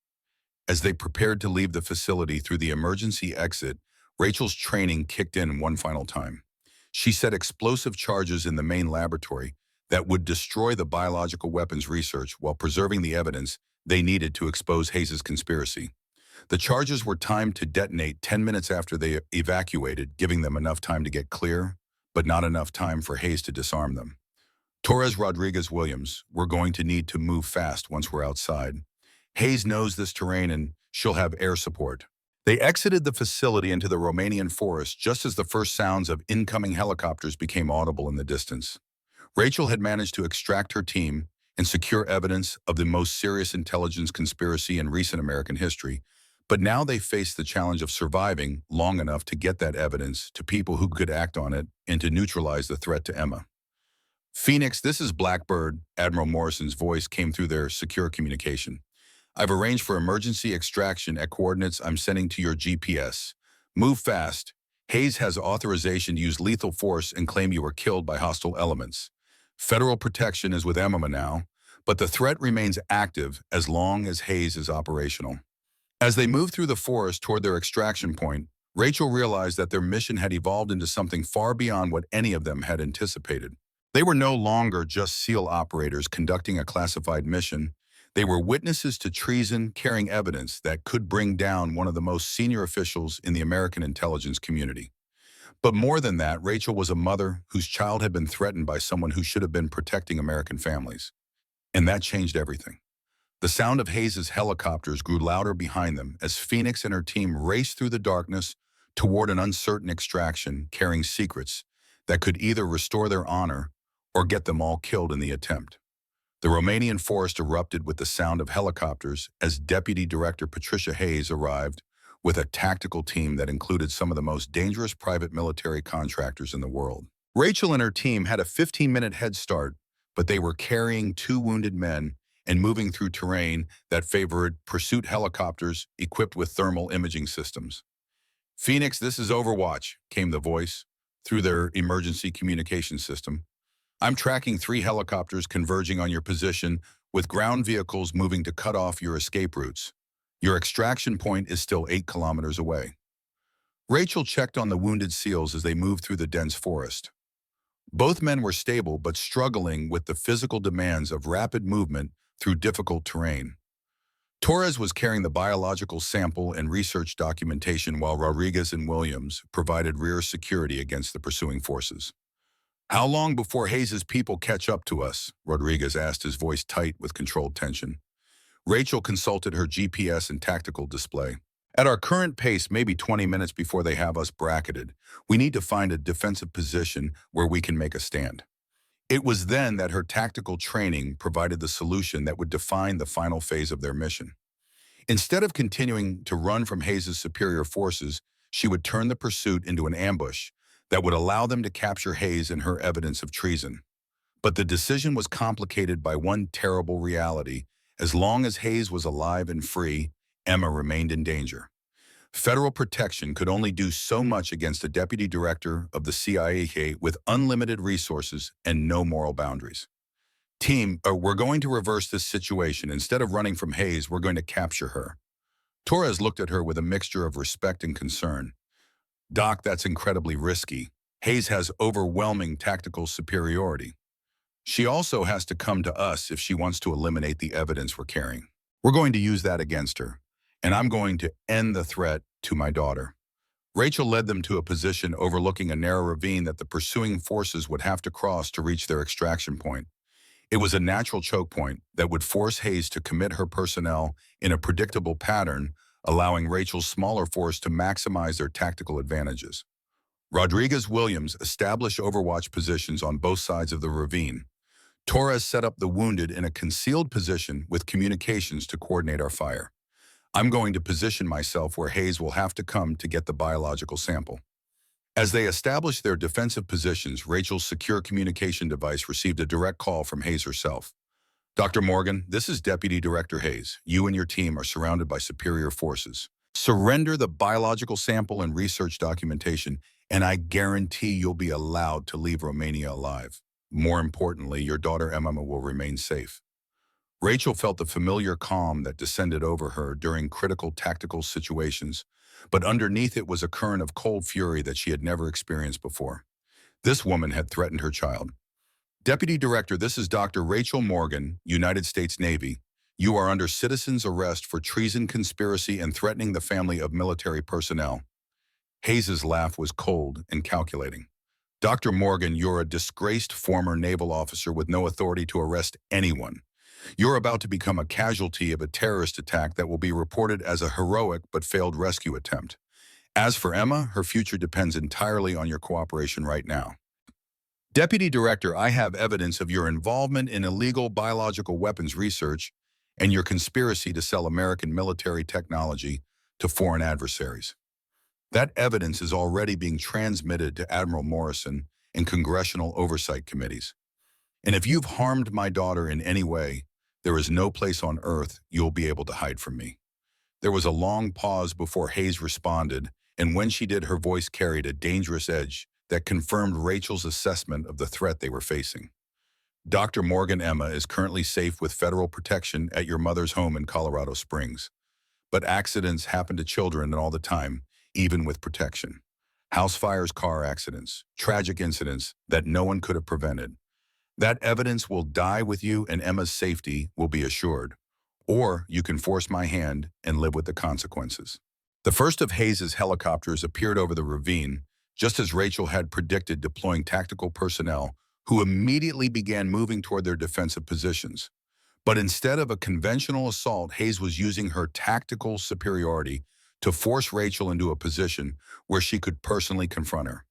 As they prepared to leave the facility through the emergency exit, Rachel's training kicked in one final time. She set explosive charges in the main laboratory that would destroy the biological weapons research while preserving the evidence they needed to expose Hayes' conspiracy. The charges were timed to detonate 10 minutes after they evacuated, giving them enough time to get clear, but not enough time for Hayes to disarm them. Torres Rodriguez Williams, we're going to need to move fast once we're outside. Hayes knows this terrain and she'll have air support. They exited the facility into the Romanian forest just as the first sounds of incoming helicopters became audible in the distance. Rachel had managed to extract her team and secure evidence of the most serious intelligence conspiracy in recent American history, but now they faced the challenge of surviving long enough to get that evidence to people who could act on it and to neutralize the threat to Emma. Phoenix, this is Blackbird. Admiral Morrison's voice came through their secure communication. I've arranged for emergency extraction at coordinates I'm sending to your GPS. Move fast. Hayes has authorization to use lethal force and claim you were killed by hostile elements. Federal protection is with Emma now, but the threat remains active as long as Hayes is operational. As they moved through the forest toward their extraction point, Rachel realized that their mission had evolved into something far beyond what any of them had anticipated. They were no longer just SEAL operators conducting a classified mission. They were witnesses to treason, carrying evidence that could bring down one of the most senior officials in the American intelligence community. But more than that, Rachel was a mother whose child had been threatened by someone who should have been protecting American families. And that changed everything. The sound of Hayes' helicopters grew louder behind them as Phoenix and her team raced through the darkness toward an uncertain extraction, carrying secrets that could either restore their honor or get them all killed in the attempt. The Romanian forest erupted with the sound of helicopters as Deputy Director Patricia Hayes arrived with a tactical team that included some of the most dangerous private military contractors in the world. Rachel and her team had a 15-minute head start, but they were carrying 2 wounded men and moving through terrain that favored pursuit helicopters equipped with thermal imaging systems. Phoenix, this is Overwatch, came the voice through their emergency communication system. I'm tracking 3 helicopters converging on your position with ground vehicles moving to cut off your escape routes. Your extraction point is still 8 kilometers away. Rachel checked on the wounded SEALs as they moved through the dense forest. Both men were stable but struggling with the physical demands of rapid movement through difficult terrain. Torres was carrying the biological sample and research documentation while Rodriguez and Williams provided rear security against the pursuing forces. How long before Hayes' people catch up to us? Rodriguez asked, his voice tight with controlled tension. Rachel consulted her GPS and tactical display. At our current pace, maybe 20 minutes before they have us bracketed. We need to find a defensive position where we can make a stand. It was then that her tactical training provided the solution that would define the final phase of their mission. Instead of continuing to run from Hayes' superior forces, she would turn the pursuit into an ambush that would allow them to capture Hayes and her evidence of treason. But the decision was complicated by one terrible reality. As long as Hayes was alive and free, Emma remained in danger. Federal protection could only do so much against a deputy director of the CIA with unlimited resources and no moral boundaries. Team, we're going to reverse this situation. Instead of running from Hayes, we're going to capture her. Torres looked at her with a mixture of respect and concern. Doc, that's incredibly risky. Hayes has overwhelming tactical superiority. She also has to come to us if she wants to eliminate the evidence we're carrying. We're going to use that against her, and I'm going to end the threat to my daughter. Rachel led them to a position overlooking a narrow ravine that the pursuing forces would have to cross to reach their extraction point. It was a natural choke point that would force Hayes to commit her personnel in a predictable pattern, allowing Rachel's smaller force to maximize their tactical advantages. Rodriguez Williams established overwatch positions on both sides of the ravine. Torres set up the wounded in a concealed position with communications to coordinate our fire. I'm going to position myself where Hayes will have to come to get the biological sample. As they established their defensive positions, Rachel's secure communication device received a direct call from Hayes herself. Dr. Morgan, this is Deputy Director Hayes. You and your team are surrounded by superior forces. Surrender the biological sample and research documentation, and I guarantee you'll be allowed to leave Romania alive. More importantly, your daughter Emma will remain safe. Rachel felt the familiar calm that descended over her during critical tactical situations, but underneath it was a current of cold fury that she had never experienced before. This woman had threatened her child. Deputy Director, this is Dr. Rachel Morgan, United States Navy. You are under citizen's arrest for treason, conspiracy, and threatening the family of military personnel. Hayes's laugh was cold and calculating. Dr. Morgan, you're a disgraced former naval officer with no authority to arrest anyone. You're about to become a casualty of a terrorist attack that will be reported as a heroic but failed rescue attempt. As for Emma, her future depends entirely on your cooperation right now. Deputy Director, I have evidence of your involvement in illegal biological weapons research and your conspiracy to sell American military technology to foreign adversaries. That evidence is already being transmitted to Admiral Morrison and congressional oversight committees. And if you've harmed my daughter in any way, there is no place on earth you'll be able to hide from me. There was a long pause before Hayes responded, and when she did, her voice carried a dangerous edge that confirmed Rachel's assessment of the threat they were facing. Dr. Morgan, Emma is currently safe with federal protection at your mother's home in Colorado Springs. But accidents happen to children all the time, even with protection. House fires, car accidents, tragic incidents that no one could have prevented. That evidence will die with you and Emma's safety will be assured. Or you can force my hand and live with the consequences. The first of Hayes's helicopters appeared over the ravine, just as Rachel had predicted, deploying tactical personnel who immediately began moving toward their defensive positions. But instead of a conventional assault, Hayes was using her tactical superiority to force Rachel into a position where she could personally confront her.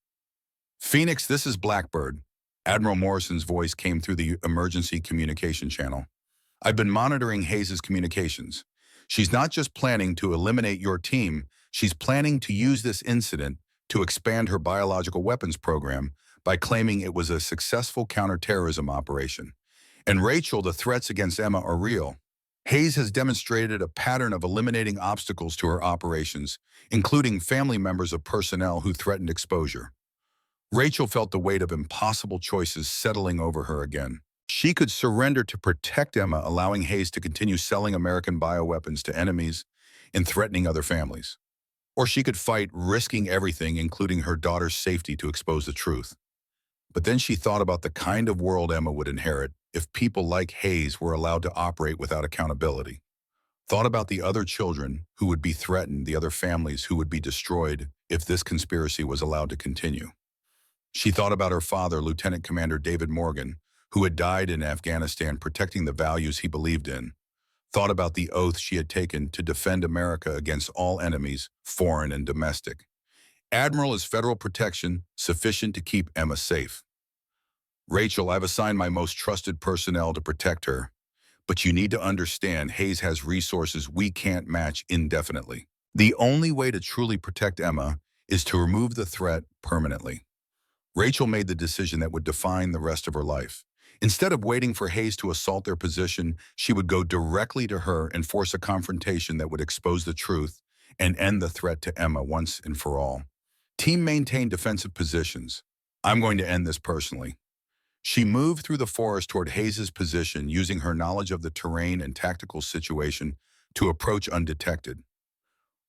Phoenix, this is Blackbird. Admiral Morrison's voice came through the emergency communication channel. I've been monitoring Hayes's communications. She's not just planning to eliminate your team, she's planning to use this incident to expand her biological weapons program by claiming it was a successful counterterrorism operation. And Rachel, the threats against Emma are real. Hayes has demonstrated a pattern of eliminating obstacles to her operations, including family members of personnel who threatened exposure. Rachel felt the weight of impossible choices settling over her again. She could surrender to protect Emma, allowing Hayes to continue selling American bioweapons to enemies and threatening other families. Or she could fight, risking everything, including her daughter's safety, to expose the truth. But then she thought about the kind of world Emma would inherit if people like Hayes were allowed to operate without accountability. Thought about the other children who would be threatened, the other families who would be destroyed if this conspiracy was allowed to continue. She thought about her father, Lieutenant Commander David Morgan, who had died in Afghanistan protecting the values he believed in. Thought about the oath she had taken to defend America against all enemies, foreign and domestic. Admiral, is federal protection sufficient to keep Emma safe? Rachel, I've assigned my most trusted personnel to protect her, but you need to understand Hayes has resources we can't match indefinitely. The only way to truly protect Emma is to remove the threat permanently. Rachel made the decision that would define the rest of her life. Instead of waiting for Hayes to assault their position, she would go directly to her and force a confrontation that would expose the truth and end the threat to Emma once and for all. Team, maintain defensive positions. I'm going to end this personally. She moved through the forest toward Hayes's position, using her knowledge of the terrain and tactical situation to approach undetected.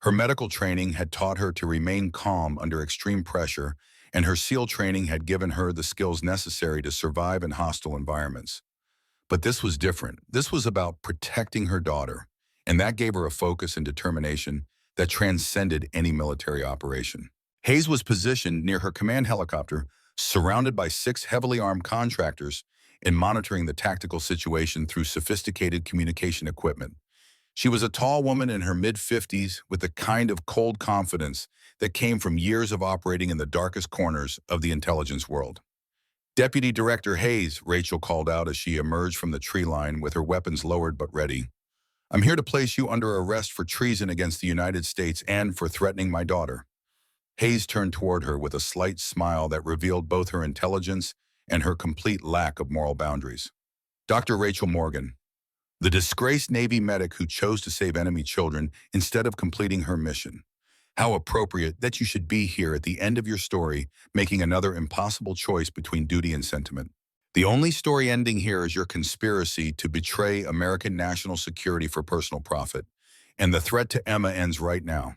Her medical training had taught her to remain calm under extreme pressure, and her SEAL training had given her the skills necessary to survive in hostile environments. But this was different. This was about protecting her daughter, and that gave her a focus and determination that transcended any military operation. Hayes was positioned near her command helicopter, surrounded by 6 heavily armed contractors and monitoring the tactical situation through sophisticated communication equipment. She was a tall woman in her mid-50s with the kind of cold confidence that came from years of operating in the darkest corners of the intelligence world. Deputy Director Hayes, Rachel called out as she emerged from the tree line with her weapons lowered but ready. I'm here to place you under arrest for treason against the United States and for threatening my daughter. Hayes turned toward her with a slight smile that revealed both her intelligence and her complete lack of moral boundaries. Dr. Rachel Morgan, the disgraced Navy medic who chose to save enemy children instead of completing her mission. How appropriate that you should be here at the end of your story, making another impossible choice between duty and sentiment. The only story ending here is your conspiracy to betray American national security for personal profit, and the threat to Emma ends right now.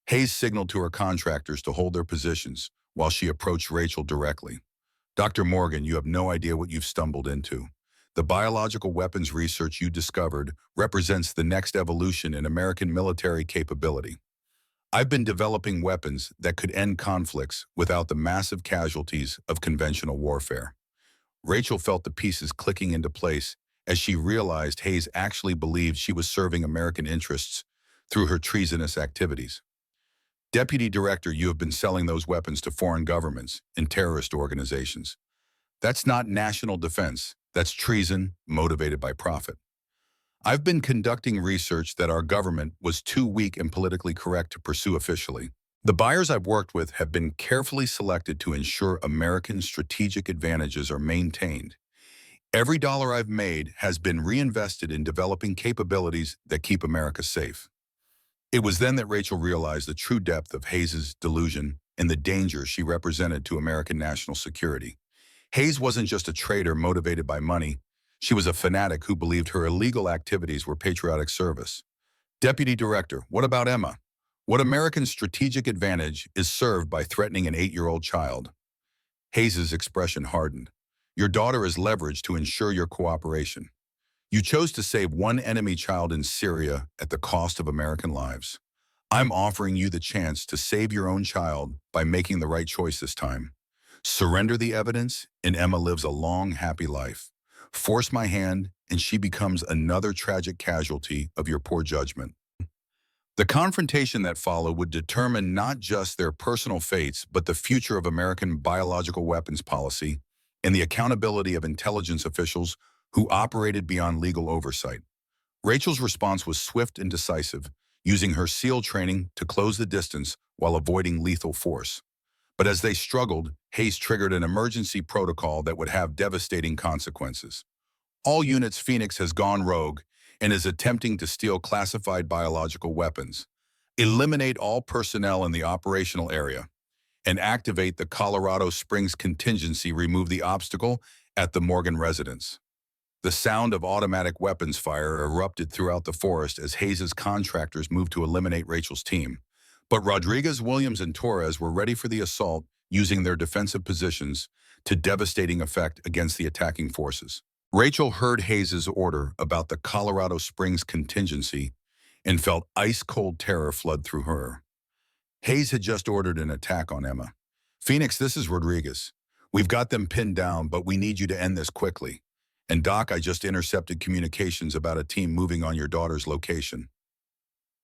Hayes signaled to her contractors to hold their positions while she approached Rachel directly. Dr. Morgan, you have no idea what you've stumbled into. The biological weapons research you discovered represents the next evolution in American military capability. I've been developing weapons that could end conflicts without the massive casualties of conventional warfare. Rachel felt the pieces clicking into place as she realized Hayes actually believed she was serving American interests through her treasonous activities. Deputy Director, you have been selling those weapons to foreign governments and terrorist organizations. That's not national defense. That's treason motivated by profit. I've been conducting research that our government was too weak and politically correct to pursue officially. The buyers I've worked with have been carefully selected to ensure American strategic advantages are maintained. Every dollar I've made has been reinvested in developing capabilities that keep America safe. It was then that Rachel realized the true depth of Hayes's delusion and the danger she represented to American national security. Hayes wasn't just a traitor motivated by money. She was a fanatic who believed her illegal activities were patriotic service. Deputy Director, what about Emma? What American strategic advantage is served by threatening an 8-year-old child? Hayes's expression hardened. Your daughter is leveraged to ensure your cooperation. You chose to save one enemy child in Syria at the cost of American lives. I'm offering you the chance to save your own child by making the right choice this time. Surrender the evidence, and Emma lives a long, happy life. Force my hand, and she becomes another tragic casualty of your poor judgment. The confrontation that followed would determine not just their personal fates, but the future of American biological weapons policy and the accountability of intelligence officials who operated beyond legal oversight. Rachel's response was swift and decisive, using her SEAL training to close the distance while avoiding lethal force. But as they struggled, Hayes triggered an emergency protocol that would have devastating consequences. All units Phoenix has gone rogue and is attempting to steal classified biological weapons. Eliminate all personnel in the operational area and activate the Colorado Springs contingency. Remove the obstacle at the Morgan residence. The sound of automatic weapons fire erupted throughout the forest as Hayes's contractors moved to eliminate Rachel's team. But Rodriguez, Williams, and Torres were ready for the assault, using their defensive positions to devastating effect against the attacking forces. Rachel heard Hayes's order about the Colorado Springs contingency and felt ice-cold terror flood through her. Hayes had just ordered an attack on Emma. Phoenix, this is Rodriguez. We've got them pinned down, but we need you to end this quickly. And Doc, I just intercepted communications about a team moving on your daughter's location.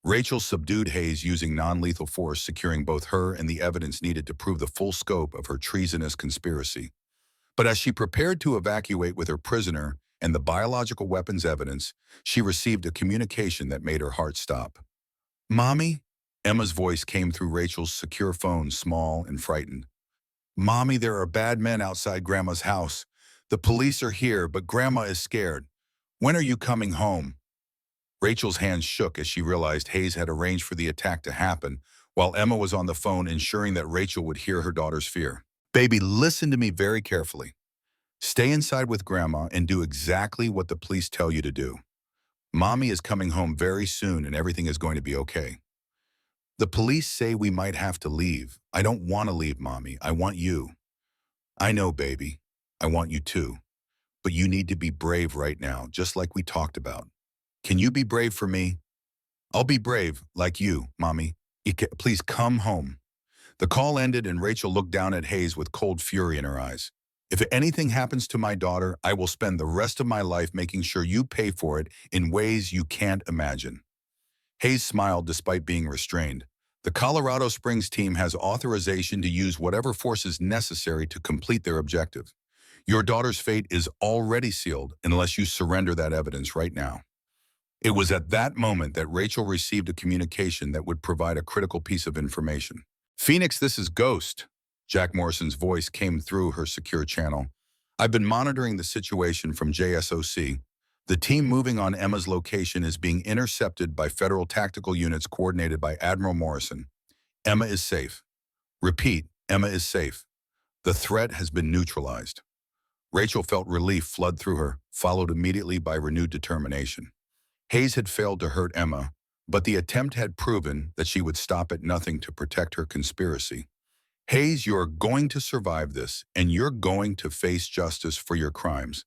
Rachel subdued Hayes using non-lethal force, securing both her and the evidence needed to prove the full scope of her treasonous conspiracy. But as she prepared to evacuate with her prisoner and the biological weapons evidence, she received a communication that made her heart stop. Mommy? Emma's voice came through Rachel's secure phone, small and frightened. Mommy, there are bad men outside Grandma's house. The police are here, but Grandma is scared. When are you coming home? Rachel's hands shook as she realized Hayes had arranged for the attack to happen, while Emma was on the phone ensuring that Rachel would hear her daughter's fear. Baby, listen to me very carefully. Stay inside with Grandma and do exactly what the police tell you to do. Mommy is coming home very soon and everything is going to be okay. The police say we might have to leave. I don't want to leave, Mommy. I want you. I know, baby. I want you too. But you need to be brave right now, just like we talked about. Can you be brave for me? I'll be brave, like you, Mommy. Please come home. The call ended and Rachel looked down at Hayes with cold fury in her eyes. If anything happens to my daughter, I will spend the rest of my life making sure you pay for it in ways you can't imagine. Hayes smiled despite being restrained. The Colorado Springs team has authorization to use whatever force is necessary to complete their objective. Your daughter's fate is already sealed unless you surrender that evidence right now. It was at that moment that Rachel received a communication that would provide a critical piece of information. Phoenix, this is Ghost. Jack Morrison's voice came through her secure channel. I've been monitoring the situation from JSOC. The team moving on Emma's location is being intercepted by federal tactical units coordinated by Admiral Morrison. Emma is safe. Repeat, Emma is safe. The threat has been neutralized. Rachel felt relief flood through her, followed immediately by renewed determination. Hayes had failed to hurt Emma, but the attempt had proven that she would stop at nothing to protect her conspiracy. Hayes, you're going to survive this, and you're going to face justice for your crimes,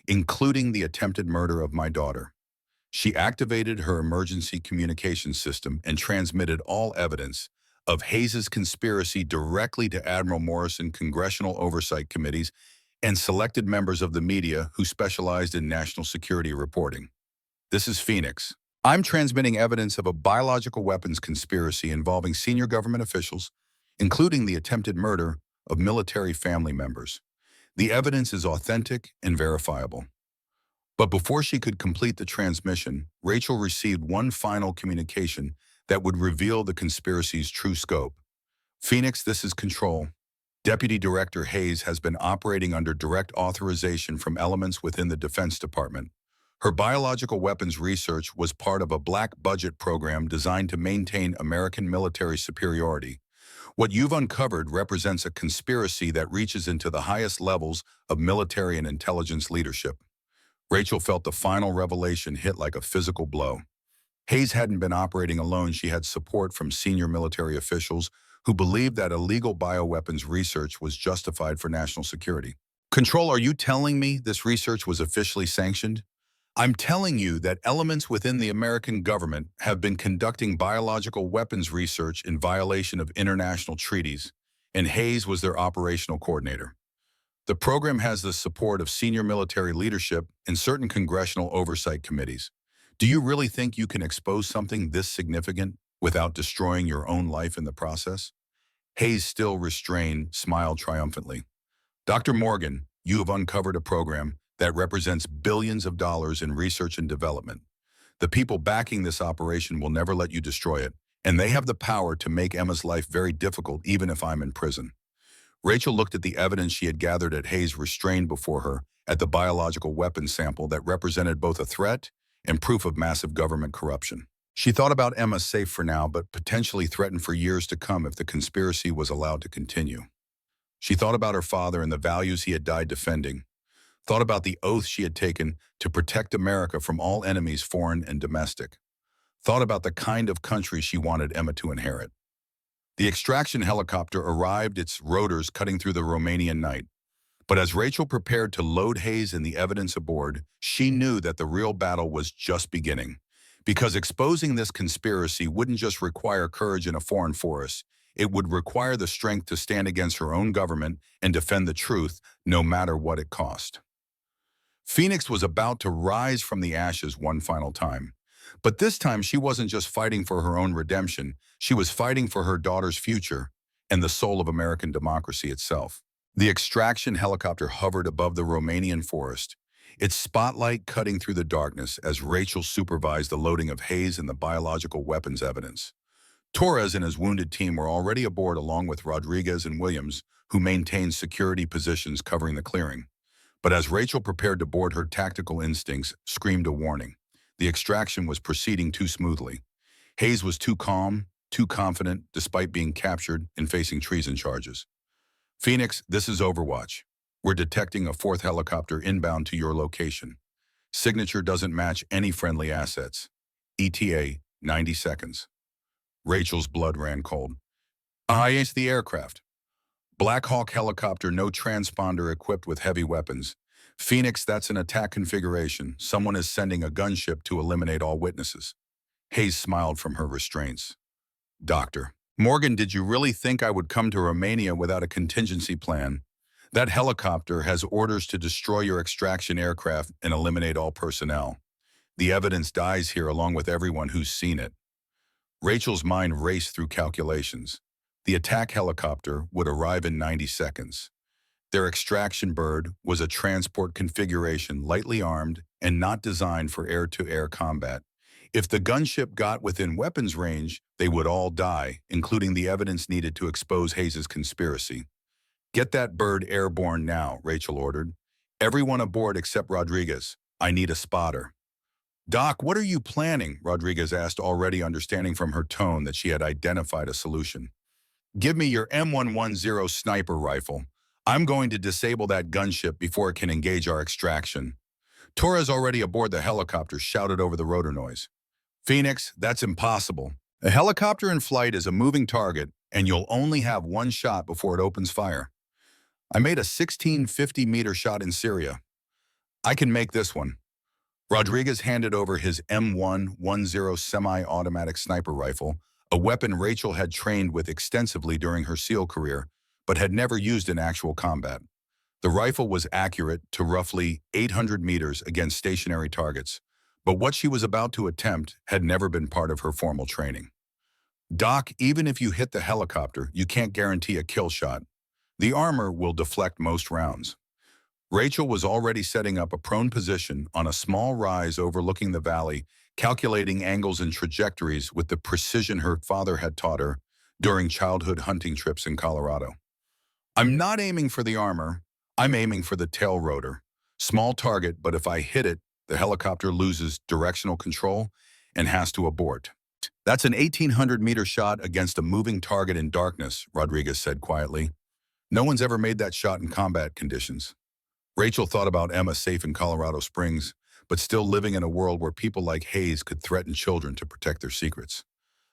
including the attempted murder of my daughter. She activated her emergency communication system and transmitted all evidence of Hayes's conspiracy directly to Admiral Morrison congressional oversight committees and selected members of the media who specialized in national security reporting. This is Phoenix. I'm transmitting evidence of a biological weapons conspiracy involving senior government officials, including the attempted murder of military family members. The evidence is authentic and verifiable. But before she could complete the transmission, Rachel received one final communication that would reveal the conspiracy's true scope. Phoenix, this is Control. Deputy Director Hayes has been operating under direct authorization from elements within the Defense Department. Her biological weapons research was part of a black budget program designed to maintain American military superiority. What you've uncovered represents a conspiracy that reaches into the highest levels of military and intelligence leadership. Rachel felt the final revelation hit like a physical blow. Hayes hadn't been operating alone. She had support from senior military officials who believed that illegal bioweapons research was justified for national security. Control, are you telling me this research was officially sanctioned? I'm telling you that elements within the American government have been conducting biological weapons research in violation of international treaties, and Hayes was their operational coordinator. The program has the support of senior military leadership and certain congressional oversight committees. Do you really think you can expose something this significant without destroying your own life in the process? Hayes, still restrained, smiled triumphantly. Dr. Morgan, you have uncovered a program that represents billions of dollars in research and development. The people backing this operation will never let you destroy it, and they have the power to make Emma's life very difficult even if I'm in prison. Rachel looked at the evidence she had gathered at Hayes restrained before her at the biological weapons sample that represented both a threat and proof of massive government corruption. She thought about Emma safe for now, but potentially threatened for years to come if the conspiracy was allowed to continue. She thought about her father and the values he had died defending, thought about the oath she had taken to protect America from all enemies, foreign and domestic, thought about the kind of country she wanted Emma to inherit. The extraction helicopter arrived, its rotors cutting through the Romanian night. But as Rachel prepared to load Hayes and the evidence aboard, she knew that the real battle was just beginning. Because exposing this conspiracy wouldn't just require courage in a foreign forest, it would require the strength to stand against her own government and defend the truth, no matter what it cost. Phoenix was about to rise from the ashes one final time. But this time she wasn't just fighting for her own redemption, she was fighting for her daughter's future and the soul of American democracy itself. The extraction helicopter hovered above the Romanian forest, its spotlight cutting through the darkness as Rachel supervised the loading of Hayes and the biological weapons evidence. Torres and his wounded team were already aboard along with Rodriguez and Williams, who maintained security positions covering the clearing. But as Rachel prepared to board, her tactical instincts screamed a warning. The extraction was proceeding too smoothly. Hayes was too calm, too confident, despite being captured and facing treason charges. Phoenix, this is Overwatch. We're detecting a fourth helicopter inbound to your location. Signature doesn't match any friendly assets. ETA, 90 seconds. Rachel's blood ran cold. It's the aircraft. Black Hawk helicopter, no transponder equipped with heavy weapons. Phoenix, that's an attack configuration. Someone is sending a gunship to eliminate all witnesses. Hayes smiled from her restraints. Doctor Morgan, did you really think I would come to Romania without a contingency plan? That helicopter has orders to destroy your extraction aircraft and eliminate all personnel. The evidence dies here along with everyone who's seen it. Rachel's mind raced through calculations. The attack helicopter would arrive in 90 seconds. Their extraction bird was a transport configuration, lightly armed and not designed for air-to-air combat. If the gunship got within weapons range, they would all die, including the evidence needed to expose Hayes' conspiracy. Get that bird airborne now, Rachel ordered. Everyone aboard except Rodriguez. I need a spotter. Doc, what are you planning? Rodriguez asked, already understanding from her tone that she had identified a solution. Give me your M110 sniper rifle. I'm going to disable that gunship before it can engage our extraction. Torres, already aboard the helicopter, shouted over the rotor noise. Phoenix, that's impossible. A helicopter in flight is a moving target, and you'll only have one shot before it opens fire. I made a 1650-meter shot in Syria. I can make this one. Rodriguez handed over his M110 semi-automatic sniper rifle, a weapon Rachel had trained with extensively during her SEAL career, but had never used in actual combat. The rifle was accurate to roughly 800 meters against stationary targets, but what she was about to attempt had never been part of her formal training. Doc, even if you hit the helicopter, you can't guarantee a kill shot. The armor will deflect most rounds. Rachel was already setting up a prone position on a small rise overlooking the valley, calculating angles and trajectories with the precision her father had taught her during childhood hunting trips in Colorado. I'm not aiming for the armor, I'm aiming for the tail rotor. Small target, but if I hit it, the helicopter loses directional control and has to abort. That's an 1,800-meter shot against a moving target in darkness, Rodriguez said quietly. No one's ever made that shot in combat conditions. Rachel thought about Emma safe in Colorado Springs, but still living in a world where people like Hayes could threaten children to protect their secrets.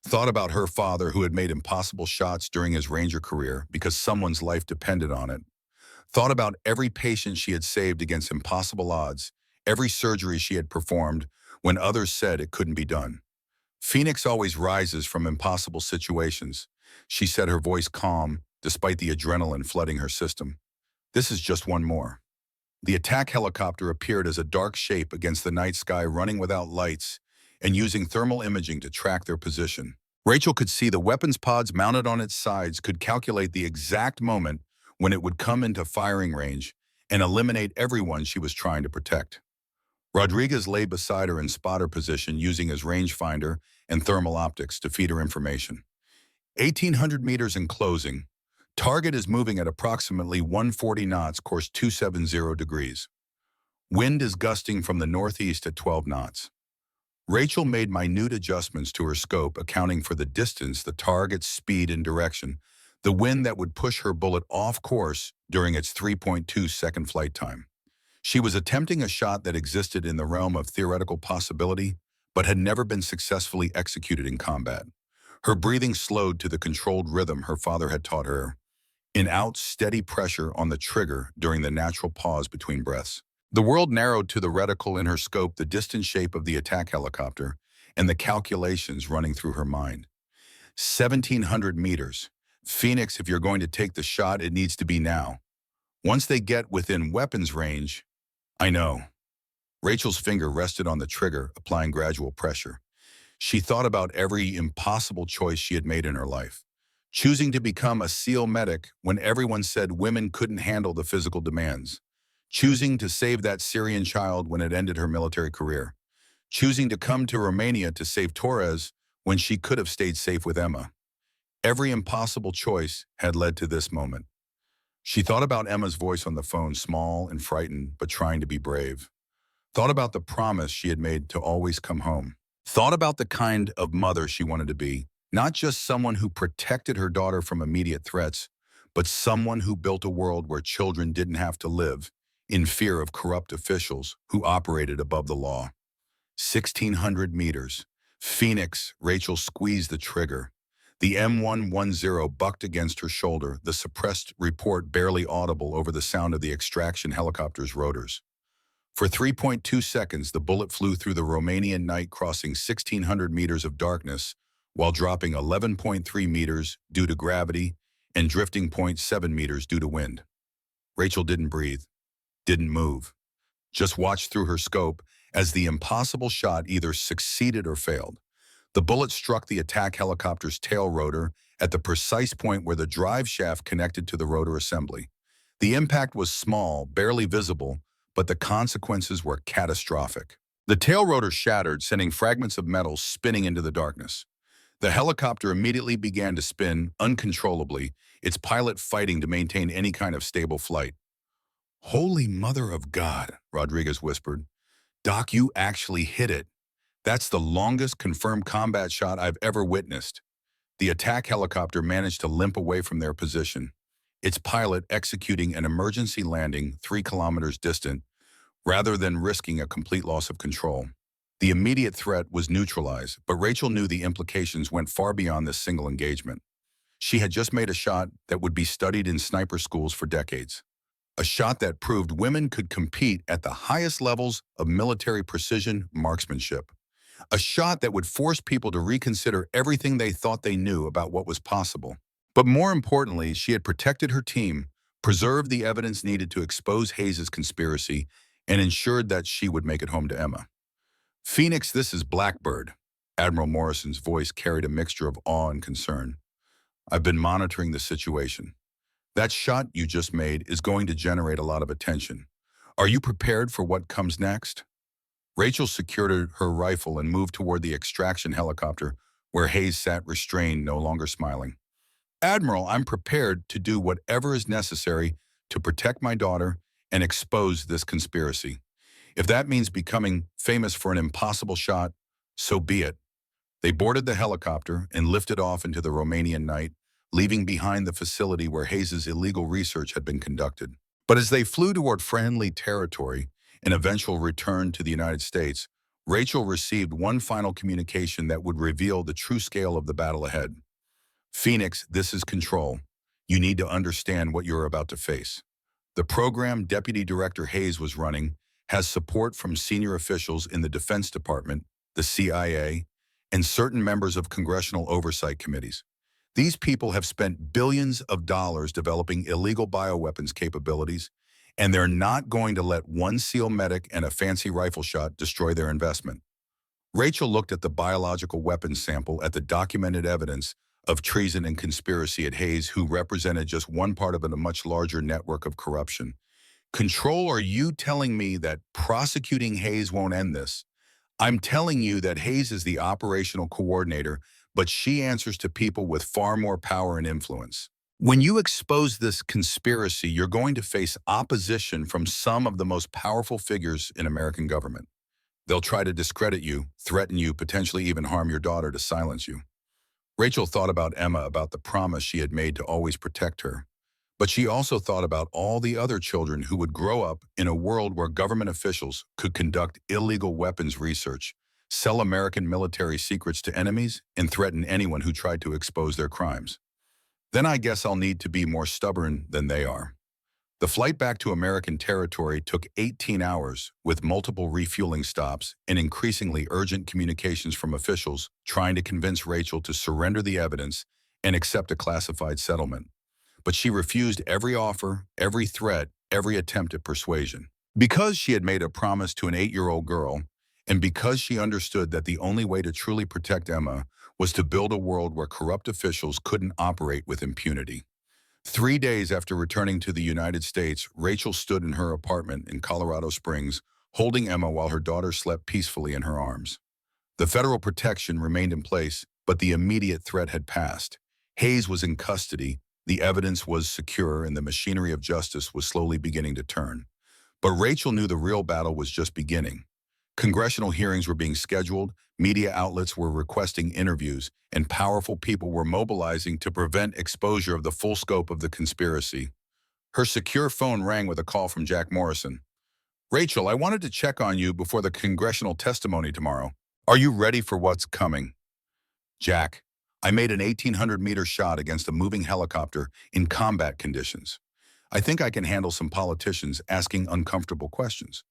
Thought about her father who had made impossible shots during his Ranger career because someone's life depended on it. Thought about every patient she had saved against impossible odds, every surgery she had performed when others said it couldn't be done. Phoenix always rises from impossible situations, she said, her voice calm despite the adrenaline flooding her system. This is just one more. The attack helicopter appeared as a dark shape against the night sky, running without lights and using thermal imaging to track their position. Rachel could see the weapons pods mounted on its sides could calculate the exact moment when it would come into firing range and eliminate everyone she was trying to protect. Rodriguez lay beside her in spotter position using his rangefinder and thermal optics to feed her information. 1,800 meters in closing. Target is moving at approximately 140 knots, course 270 degrees. Wind is gusting from the northeast at 12 knots. Rachel made minute adjustments to her scope, accounting for the distance, the target's speed and direction, the wind that would push her bullet off course during its 3.2-second flight time. She was attempting a shot that existed in the realm of theoretical possibility, but had never been successfully executed in combat. Her breathing slowed to the controlled rhythm her father had taught her. In-out, steady pressure on the trigger during the natural pause between breaths. The world narrowed to the reticle in her scope, the distant shape of the attack helicopter, and the calculations running through her mind. 1,700 meters. Phoenix, if you're going to take the shot, it needs to be now. Once they get within weapons range, I know. Rachel's finger rested on the trigger, applying gradual pressure. She thought about every impossible choice she had made in her life. Choosing to become a SEAL medic when everyone said women couldn't handle the physical demands. Choosing to save that Syrian child when it ended her military career. Choosing to come to Romania to save Torres when she could have stayed safe with Emma. Every impossible choice had led to this moment. She thought about Emma's voice on the phone, small and frightened, but trying to be brave. Thought about the promise she had made to always come home. Thought about the kind of mother she wanted to be, not just someone who protected her daughter from immediate threats, but someone who built a world where children didn't have to live in fear of corrupt officials who operated above the law. 1,600 meters. Phoenix, Rachel squeezed the trigger. The M110 bucked against her shoulder, the suppressed report barely audible over the sound of the extraction helicopter's rotors. For 3.2 seconds, the bullet flew through the Romanian night, crossing 1,600 meters of darkness, while dropping 11.3 meters due to gravity and drifting 0.7 meters due to wind. Rachel didn't breathe, didn't move, just watched through her scope as the impossible shot either succeeded or failed. The bullet struck the attack helicopter's tail rotor at the precise point where the drive shaft connected to the rotor assembly. The impact was small, barely visible, but the consequences were catastrophic. The tail rotor shattered, sending fragments of metal spinning into the darkness. The helicopter immediately began to spin uncontrollably, its pilot fighting to maintain any kind of stable flight. "Holy Mother of God," Rodriguez whispered. "Doc, you actually hit it. That's the longest confirmed combat shot I've ever witnessed." The attack helicopter managed to limp away from their position, its pilot executing an emergency landing 3 kilometers distant, rather than risking a complete loss of control. The immediate threat was neutralized, but Rachel knew the implications went far beyond this single engagement. She had just made a shot that would be studied in sniper schools for decades. A shot that proved women could compete at the highest levels of military precision marksmanship. A shot that would force people to reconsider everything they thought they knew about what was possible. But more importantly, she had protected her team, preserved the evidence needed to expose Hayes' conspiracy, and ensured that she would make it home to Emma. "Phoenix, this is Blackbird." Admiral Morrison's voice carried a mixture of awe and concern. "I've been monitoring the situation. That shot you just made is going to generate a lot of attention. Are you prepared for what comes next?" Rachel secured her rifle and moved toward the extraction helicopter, where Hayes sat restrained, no longer smiling. "Admiral, I'm prepared to do whatever is necessary to protect my daughter and expose this conspiracy. If that means becoming famous for an impossible shot, so be it." They boarded the helicopter and lifted off into the Romanian night, leaving behind the facility where Hayes' illegal research had been conducted. But as they flew toward friendly territory, an eventual return to the United States, Rachel received one final communication that would reveal the true scale of the battle ahead. "Phoenix, this is Control. You need to understand what you're about to face. The program Deputy Director Hayes was running has support from senior officials in the Defense Department, the CIA, and certain members of congressional oversight committees. These people have spent billions of dollars developing illegal bioweapons capabilities, and they're not going to let one SEAL medic and a fancy rifle shot destroy their investment." Rachel looked at the biological weapons sample at the documented evidence of treason and conspiracy at Hayes, who represented just one part of a much larger network of corruption. "Control, are you telling me that prosecuting Hayes won't end this?" "I'm telling you that Hayes is the operational coordinator, but she answers to people with far more power and influence. When you expose this conspiracy, you're going to face opposition from some of the most powerful figures in American government. They'll try to discredit you, threaten you, potentially even harm your daughter to silence you." Rachel thought about Emma, about the promise she had made to always protect her. But she also thought about all the other children who would grow up in a world where government officials could conduct illegal weapons research, sell American military secrets to enemies, and threaten anyone who tried to expose their crimes. "Then I guess I'll need to be more stubborn than they are." The flight back to American territory took 18 hours, with multiple refueling stops and increasingly urgent communications from officials trying to convince Rachel to surrender the evidence and accept a classified settlement. But she refused every offer, every threat, every attempt at persuasion. Because she had made a promise to an 8-year-old girl, and because she understood that the only way to truly protect Emma was to build a world where corrupt officials couldn't operate with impunity. 3 days after returning to the United States, Rachel stood in her apartment in Colorado Springs, holding Emma while her daughter slept peacefully in her arms. The federal protection remained in place, but the immediate threat had passed. Hayes was in custody, the evidence was secure, and the machinery of justice was slowly beginning to turn. But Rachel knew the real battle was just beginning. Congressional hearings were being scheduled, media outlets were requesting interviews, and powerful people were mobilizing to prevent exposure of the full scope of the conspiracy. Her secure phone rang with a call from Jack Morrison. "Rachel, I wanted to check on you before the congressional testimony tomorrow. Are you ready for what's coming?" "Jack, I made an 1,800-meter shot against a moving helicopter in combat conditions. I think I can handle some politicians asking uncomfortable questions."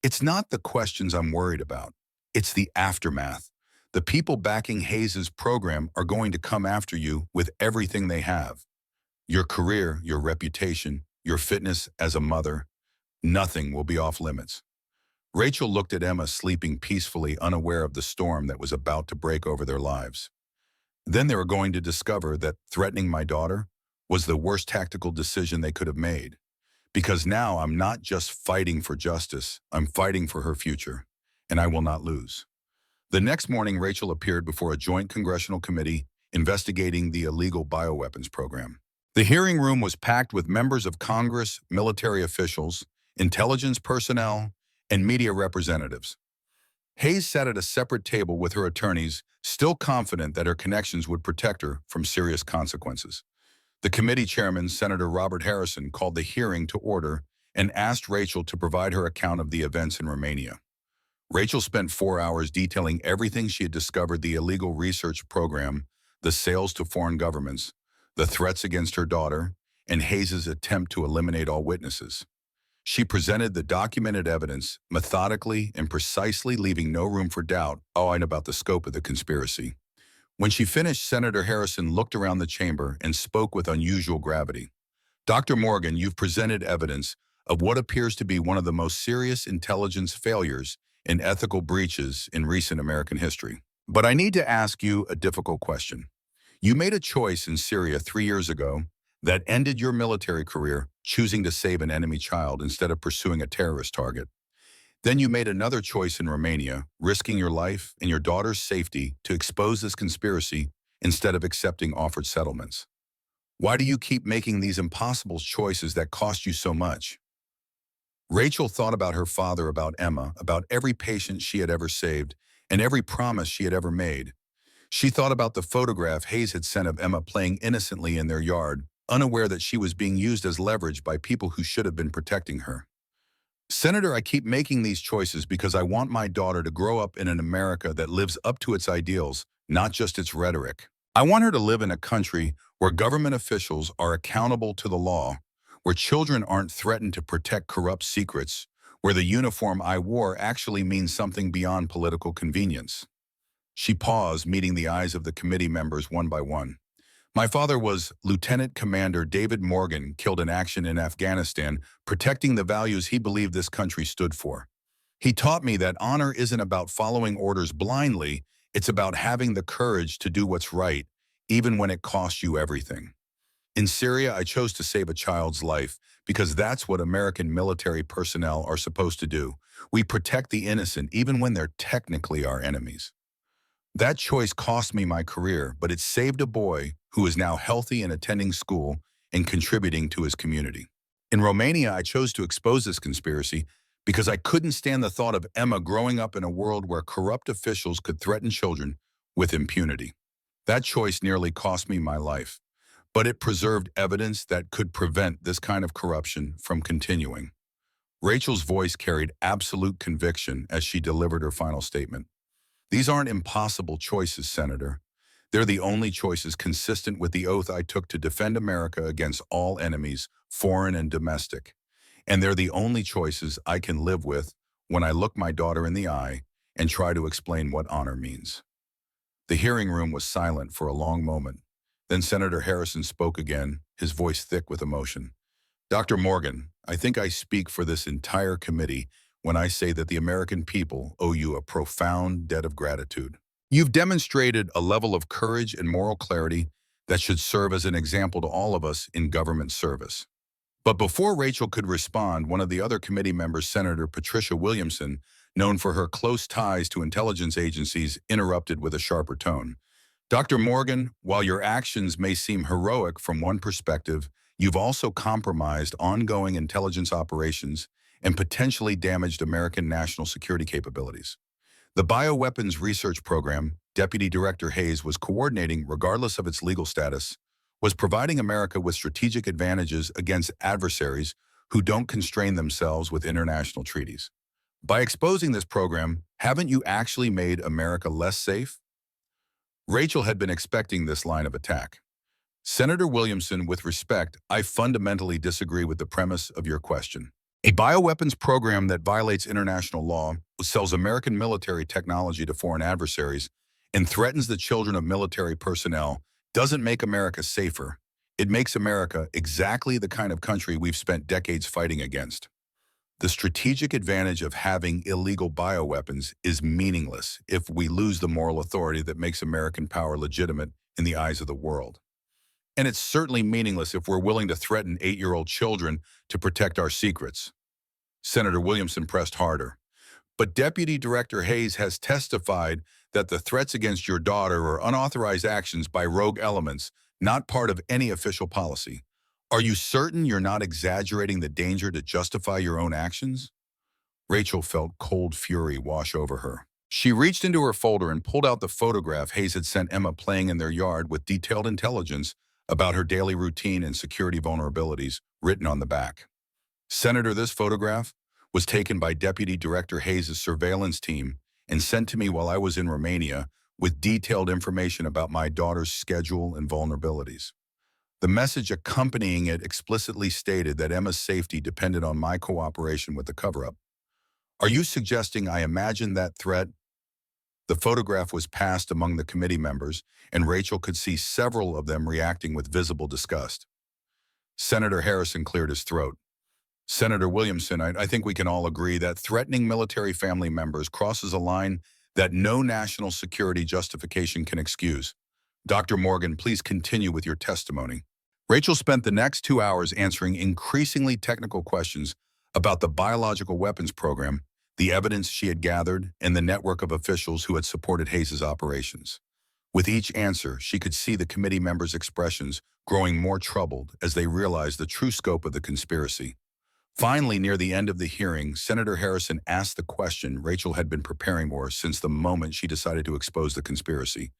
"It's not the questions I'm worried about. It's the aftermath. The people backing Hayes' program are going to come after you with everything they have. Your career, your reputation, your fitness as a mother, nothing will be off limits." Rachel looked at Emma sleeping peacefully, unaware of the storm that was about to break over their lives. Then they were going to discover that threatening my daughter was the worst tactical decision they could have made. Because now I'm not just fighting for justice, I'm fighting for her future, and I will not lose. The next morning, Rachel appeared before a joint congressional committee investigating the illegal bioweapons program. The hearing room was packed with members of Congress, military officials, intelligence personnel, and media representatives. Hayes sat at a separate table with her attorneys, still confident that her connections would protect her from serious consequences. The committee chairman, Senator Robert Harrison, called the hearing to order and asked Rachel to provide her account of the events in Romania. Rachel spent 4 hours detailing everything she had discovered: the illegal research program, the sales to foreign governments, the threats against her daughter, and Hayes's attempt to eliminate all witnesses. She presented the documented evidence methodically and precisely, leaving no room for doubt and about the scope of the conspiracy. When she finished, Senator Harrison looked around the chamber and spoke with unusual gravity. Dr. Morgan, you've presented evidence of what appears to be one of the most serious intelligence failures and ethical breaches in recent American history. But I need to ask you a difficult question. You made a choice in Syria 3 years ago that ended your military career, choosing to save an enemy child instead of pursuing a terrorist target. Then you made another choice in Romania, risking your life and your daughter's safety to expose this conspiracy instead of accepting offered settlements. Why do you keep making these impossible choices that cost you so much? Rachel thought about her father, about Emma, about every patient she had ever saved, and every promise she had ever made. She thought about the photograph Hayes had sent of Emma playing innocently in their yard, unaware that she was being used as leverage by people who should have been protecting her. Senator, I keep making these choices because I want my daughter to grow up in an America that lives up to its ideals, not just its rhetoric. I want her to live in a country where government officials are accountable to the law, where children aren't threatened to protect corrupt secrets, where the uniform I wore actually means something beyond political convenience. She paused, meeting the eyes of the committee members one by one. My father was Lieutenant Commander David Morgan, killed in action in Afghanistan, protecting the values he believed this country stood for. He taught me that honor isn't about following orders blindly, it's about having the courage to do what's right, even when it costs you everything. In Syria, I chose to save a child's life because that's what American military personnel are supposed to do. We protect the innocent even when they're technically our enemies. That choice cost me my career, but it saved a boy who is now healthy and attending school and contributing to his community. In Romania, I chose to expose this conspiracy because I couldn't stand the thought of Emma growing up in a world where corrupt officials could threaten children with impunity. That choice nearly cost me my life, but it preserved evidence that could prevent this kind of corruption from continuing. Rachel's voice carried absolute conviction as she delivered her final statement. These aren't impossible choices, Senator. They're the only choices consistent with the oath I took to defend America against all enemies, foreign and domestic. And they're the only choices I can live with when I look my daughter in the eye and try to explain what honor means. The hearing room was silent for a long moment. Then Senator Harrison spoke again, his voice thick with emotion. Dr. Morgan, I think I speak for this entire committee when I say that the American people owe you a profound debt of gratitude. You've demonstrated a level of courage and moral clarity that should serve as an example to all of us in government service. But before Rachel could respond, one of the other committee members, Senator Patricia Williamson, known for her close ties to intelligence agencies, interrupted with a sharper tone. Dr. Morgan, while your actions may seem heroic from one perspective, you've also compromised ongoing intelligence operations and potentially damaged American national security capabilities. The bioweapons research program Deputy Director Hayes was coordinating, regardless of its legal status, was providing America with strategic advantages against adversaries who don't constrain themselves with international treaties. By exposing this program, haven't you actually made America less safe? Rachel had been expecting this line of attack. Senator Williamson, with respect, I fundamentally disagree with the premise of your question. A bioweapons program that violates international law, sells American military technology to foreign adversaries, and threatens the children of military personnel doesn't make America safer. It makes America exactly the kind of country we've spent decades fighting against. The strategic advantage of having illegal bioweapons is meaningless if we lose the moral authority that makes American power legitimate in the eyes of the world. And it's certainly meaningless if we're willing to threaten 8-year-old children to protect our secrets. Senator Williamson pressed harder. But Deputy Director Hayes has testified that the threats against your daughter are unauthorized actions by rogue elements, not part of any official policy. Are you certain you're not exaggerating the danger to justify your own actions? Rachel felt cold fury wash over her. She reached into her folder and pulled out the photograph Hayes had sent Emma playing in their yard with detailed intelligence about her daily routine and security vulnerabilities written on the back. Senator, this photograph was taken by Deputy Director Hayes' surveillance team and sent to me while I was in Romania with detailed information about my daughter's schedule and vulnerabilities. The message accompanying it explicitly stated that Emma's safety depended on my cooperation with the cover-up. Are you suggesting I imagined that threat? The photograph was passed among the committee members, and Rachel could see several of them reacting with visible disgust. Senator Harrison cleared his throat. Senator Williamson, I think we can all agree that threatening military family members crosses a line that no national security justification can excuse. Dr. Morgan, please continue with your testimony. Rachel spent the next 2 hours answering increasingly technical questions about the biological weapons program, the evidence she had gathered, and the network of officials who had supported Hayes' operations. With each answer, she could see the committee members' expressions growing more troubled as they realized the true scope of the conspiracy. Finally, near the end of the hearing, Senator Harrison asked the question Rachel had been preparing for since the moment she decided to expose the conspiracy.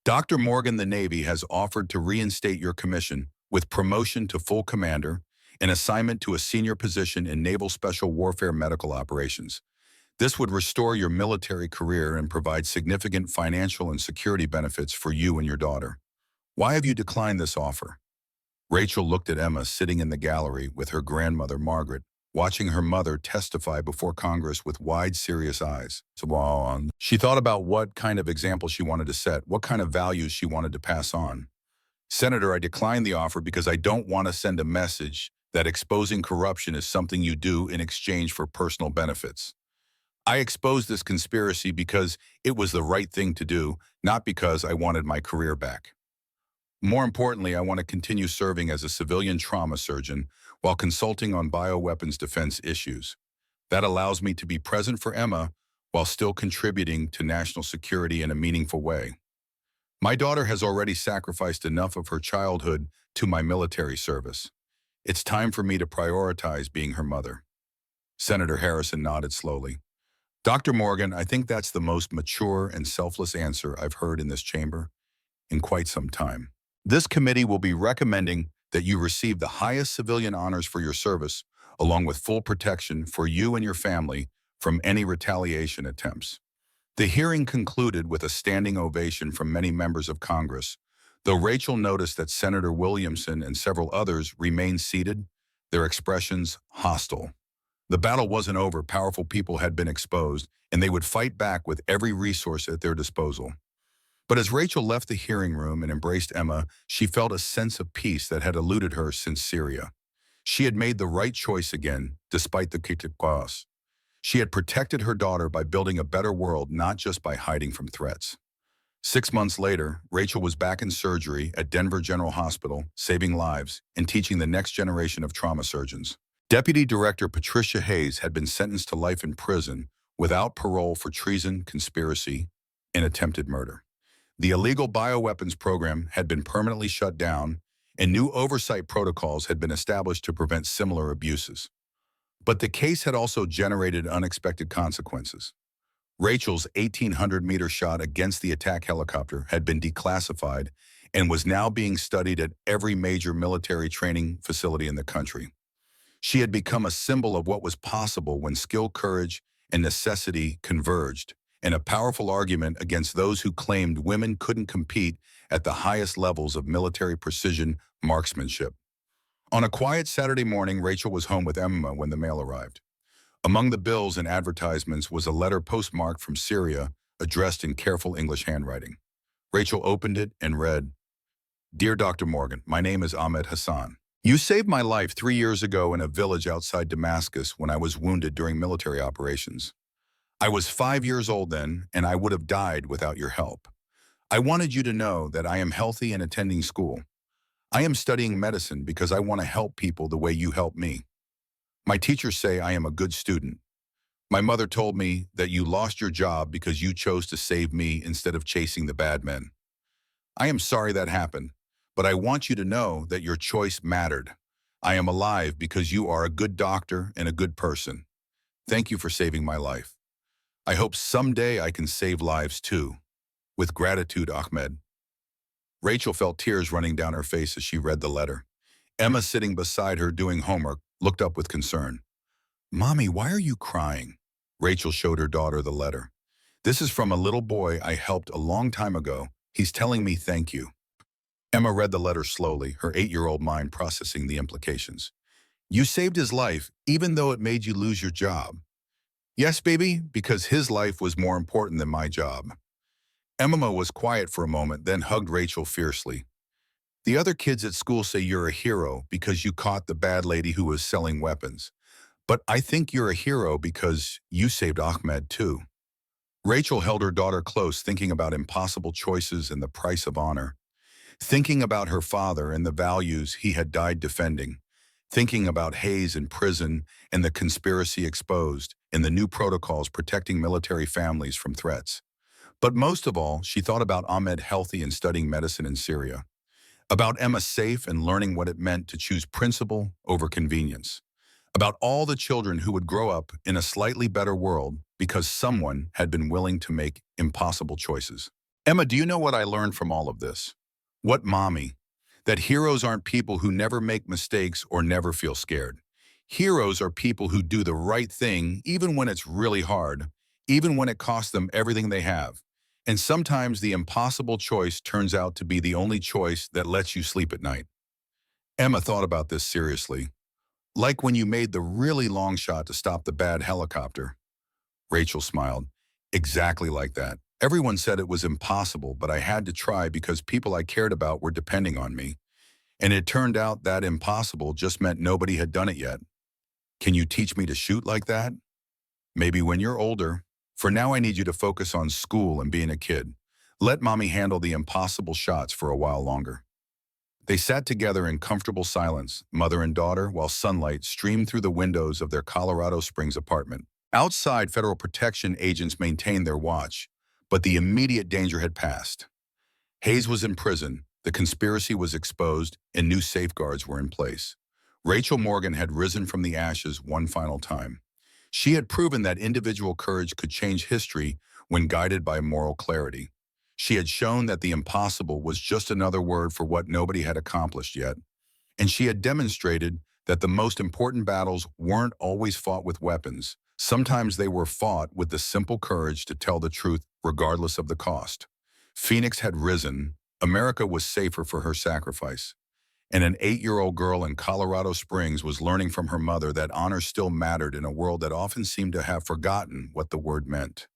Dr. Morgan, the Navy has offered to reinstate your commission with promotion to full commander and assignment to a senior position in Naval Special Warfare Medical Operations. This would restore your military career and provide significant financial and security benefits for you and your daughter. Why have you declined this offer? Rachel looked at Emma sitting in the gallery with her grandmother, Margaret, watching her mother testify before Congress with wide, serious eyes. She thought about what kind of example she wanted to set, what kind of values she wanted to pass on. Senator, I declined the offer because I don't want to send a message that exposing corruption is something you do in exchange for personal benefits. I exposed this conspiracy because it was the right thing to do, not because I wanted my career back. More importantly, I want to continue serving as a civilian trauma surgeon while consulting on bioweapons defense issues. That allows me to be present for Emma while still contributing to national security in a meaningful way. My daughter has already sacrificed enough of her childhood to my military service. It's time for me to prioritize being her mother. Senator Harrison nodded slowly. Dr. Morgan, I think that's the most mature and selfless answer I've heard in this chamber in quite some time. This committee will be recommending that you receive the highest civilian honors for your service, along with full protection for you and your family from any retaliation attempts. The hearing concluded with a standing ovation from many members of Congress, though Rachel noticed that Senator Williamson and several others remained seated, their expressions hostile. The battle wasn't over, powerful people had been exposed, and they would fight back with every resource at their disposal. But as Rachel left the hearing room and embraced Emma, she felt a sense of peace that had eluded her since Syria. She had made the right choice again, despite the chaos. She had protected her daughter by building a better world, not just by hiding from threats. 6 months later, Rachel was back in surgery at Denver General Hospital, saving lives and teaching the next generation of trauma surgeons. Deputy Director Patricia Hayes had been sentenced to life in prison without parole for treason, conspiracy, and attempted murder. The illegal bioweapons program had been permanently shut down, and new oversight protocols had been established to prevent similar abuses. But the case had also generated unexpected consequences. Rachel's 1,800-meter shot against the attack helicopter had been declassified and was now being studied at every major military training facility in the country. She had become a symbol of what was possible when skill, courage, and necessity converged, and a powerful argument against those who claimed women couldn't compete at the highest levels of military precision marksmanship. On a quiet Saturday morning, Rachel was home with Emma when the mail arrived. Among the bills and advertisements was a letter postmarked from Syria, addressed in careful English handwriting. Rachel opened it and read, "Dear Dr. Morgan, my name is Ahmed Hassan. You saved my life 3 years ago in a village outside Damascus when I was wounded during military operations. I was 5 years old then, and I would have died without your help. I wanted you to know that I am healthy and attending school. I am studying medicine because I want to help people the way you helped me. My teachers say I am a good student. My mother told me that you lost your job because you chose to save me instead of chasing the bad men. I am sorry that happened, but I want you to know that your choice mattered. I am alive because you are a good doctor and a good person. Thank you for saving my life. I hope someday I can save lives too. With gratitude, Ahmed." Rachel felt tears running down her face as she read the letter. Emma, sitting beside her doing homework, looked up with concern. "Mommy, why are you crying?" Rachel showed her daughter the letter. "This is from a little boy I helped a long time ago. He's telling me thank you." Emma read the letter slowly, her 8-year-old mind processing the implications. You saved his life, even though it made you lose your job. Yes, baby, because his life was more important than my job. Emma was quiet for a moment, then hugged Rachel fiercely. The other kids at school say you're a hero because you caught the bad lady who was selling weapons. But I think you're a hero because you saved Ahmed too. Rachel held her daughter close, thinking about impossible choices and the price of honor. Thinking about her father and the values he had died defending. Thinking about Hayes in prison and the conspiracy exposed and the new protocols protecting military families from threats. But most of all, she thought about Ahmed healthy and studying medicine in Syria. About Emma safe and learning what it meant to choose principle over convenience. About all the children who would grow up in a slightly better world because someone had been willing to make impossible choices. Emma, do you know what I learned from all of this? What, mommy? That heroes aren't people who never make mistakes or never feel scared. Heroes are people who do the right thing even when it's really hard, even when it costs them everything they have. And sometimes the impossible choice turns out to be the only choice that lets you sleep at night. Emma thought about this seriously. Like when you made the really long shot to stop the bad helicopter. Rachel smiled. Exactly like that. Everyone said it was impossible, but I had to try because people I cared about were depending on me. And it turned out that impossible just meant nobody had done it yet. Can you teach me to shoot like that? Maybe when you're older. For now, I need you to focus on school and being a kid. Let mommy handle the impossible shots for a while longer. They sat together in comfortable silence, mother and daughter, while sunlight streamed through the windows of their Colorado Springs apartment. Outside, federal protection agents maintained their watch, but the immediate danger had passed. Hayes was in prison, the conspiracy was exposed, and new safeguards were in place. Rachel Morgan had risen from the ashes one final time. She had proven that individual courage could change history when guided by moral clarity. She had shown that the impossible was just another word for what nobody had accomplished yet. And she had demonstrated that the most important battles weren't always fought with weapons. Sometimes they were fought with the simple courage to tell the truth regardless of the cost. Phoenix had risen. America was safer for her sacrifice. And an 8-year-old girl in Colorado Springs was learning from her mother that honor still mattered in a world that often seemed to have forgotten what the word meant.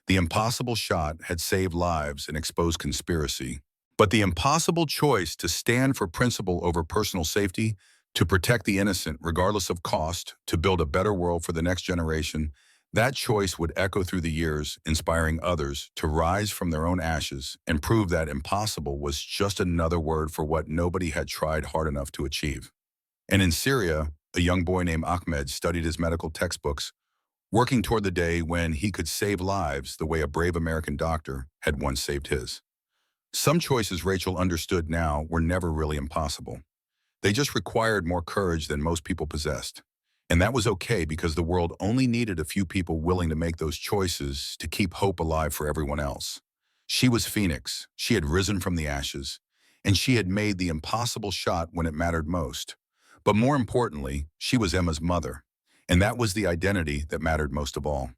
The impossible shot had saved lives and exposed conspiracy. But the impossible choice to stand for principle over personal safety, to protect the innocent regardless of cost, to build a better world for the next generation, that choice would echo through the years, inspiring others to rise from their own ashes and prove that impossible was just another word for what nobody had tried hard enough to achieve. And in Syria, a young boy named Ahmed studied his medical textbooks, working toward the day when he could save lives the way a brave American doctor had once saved his. Some choices Rachel understood now were never really impossible. They just required more courage than most people possessed. And that was okay because the world only needed a few people willing to make those choices to keep hope alive for everyone else. She was Phoenix. She had risen from the ashes, and she had made the impossible shot when it mattered most. But more importantly, she was Emma's mother, and that was the identity that mattered most of all.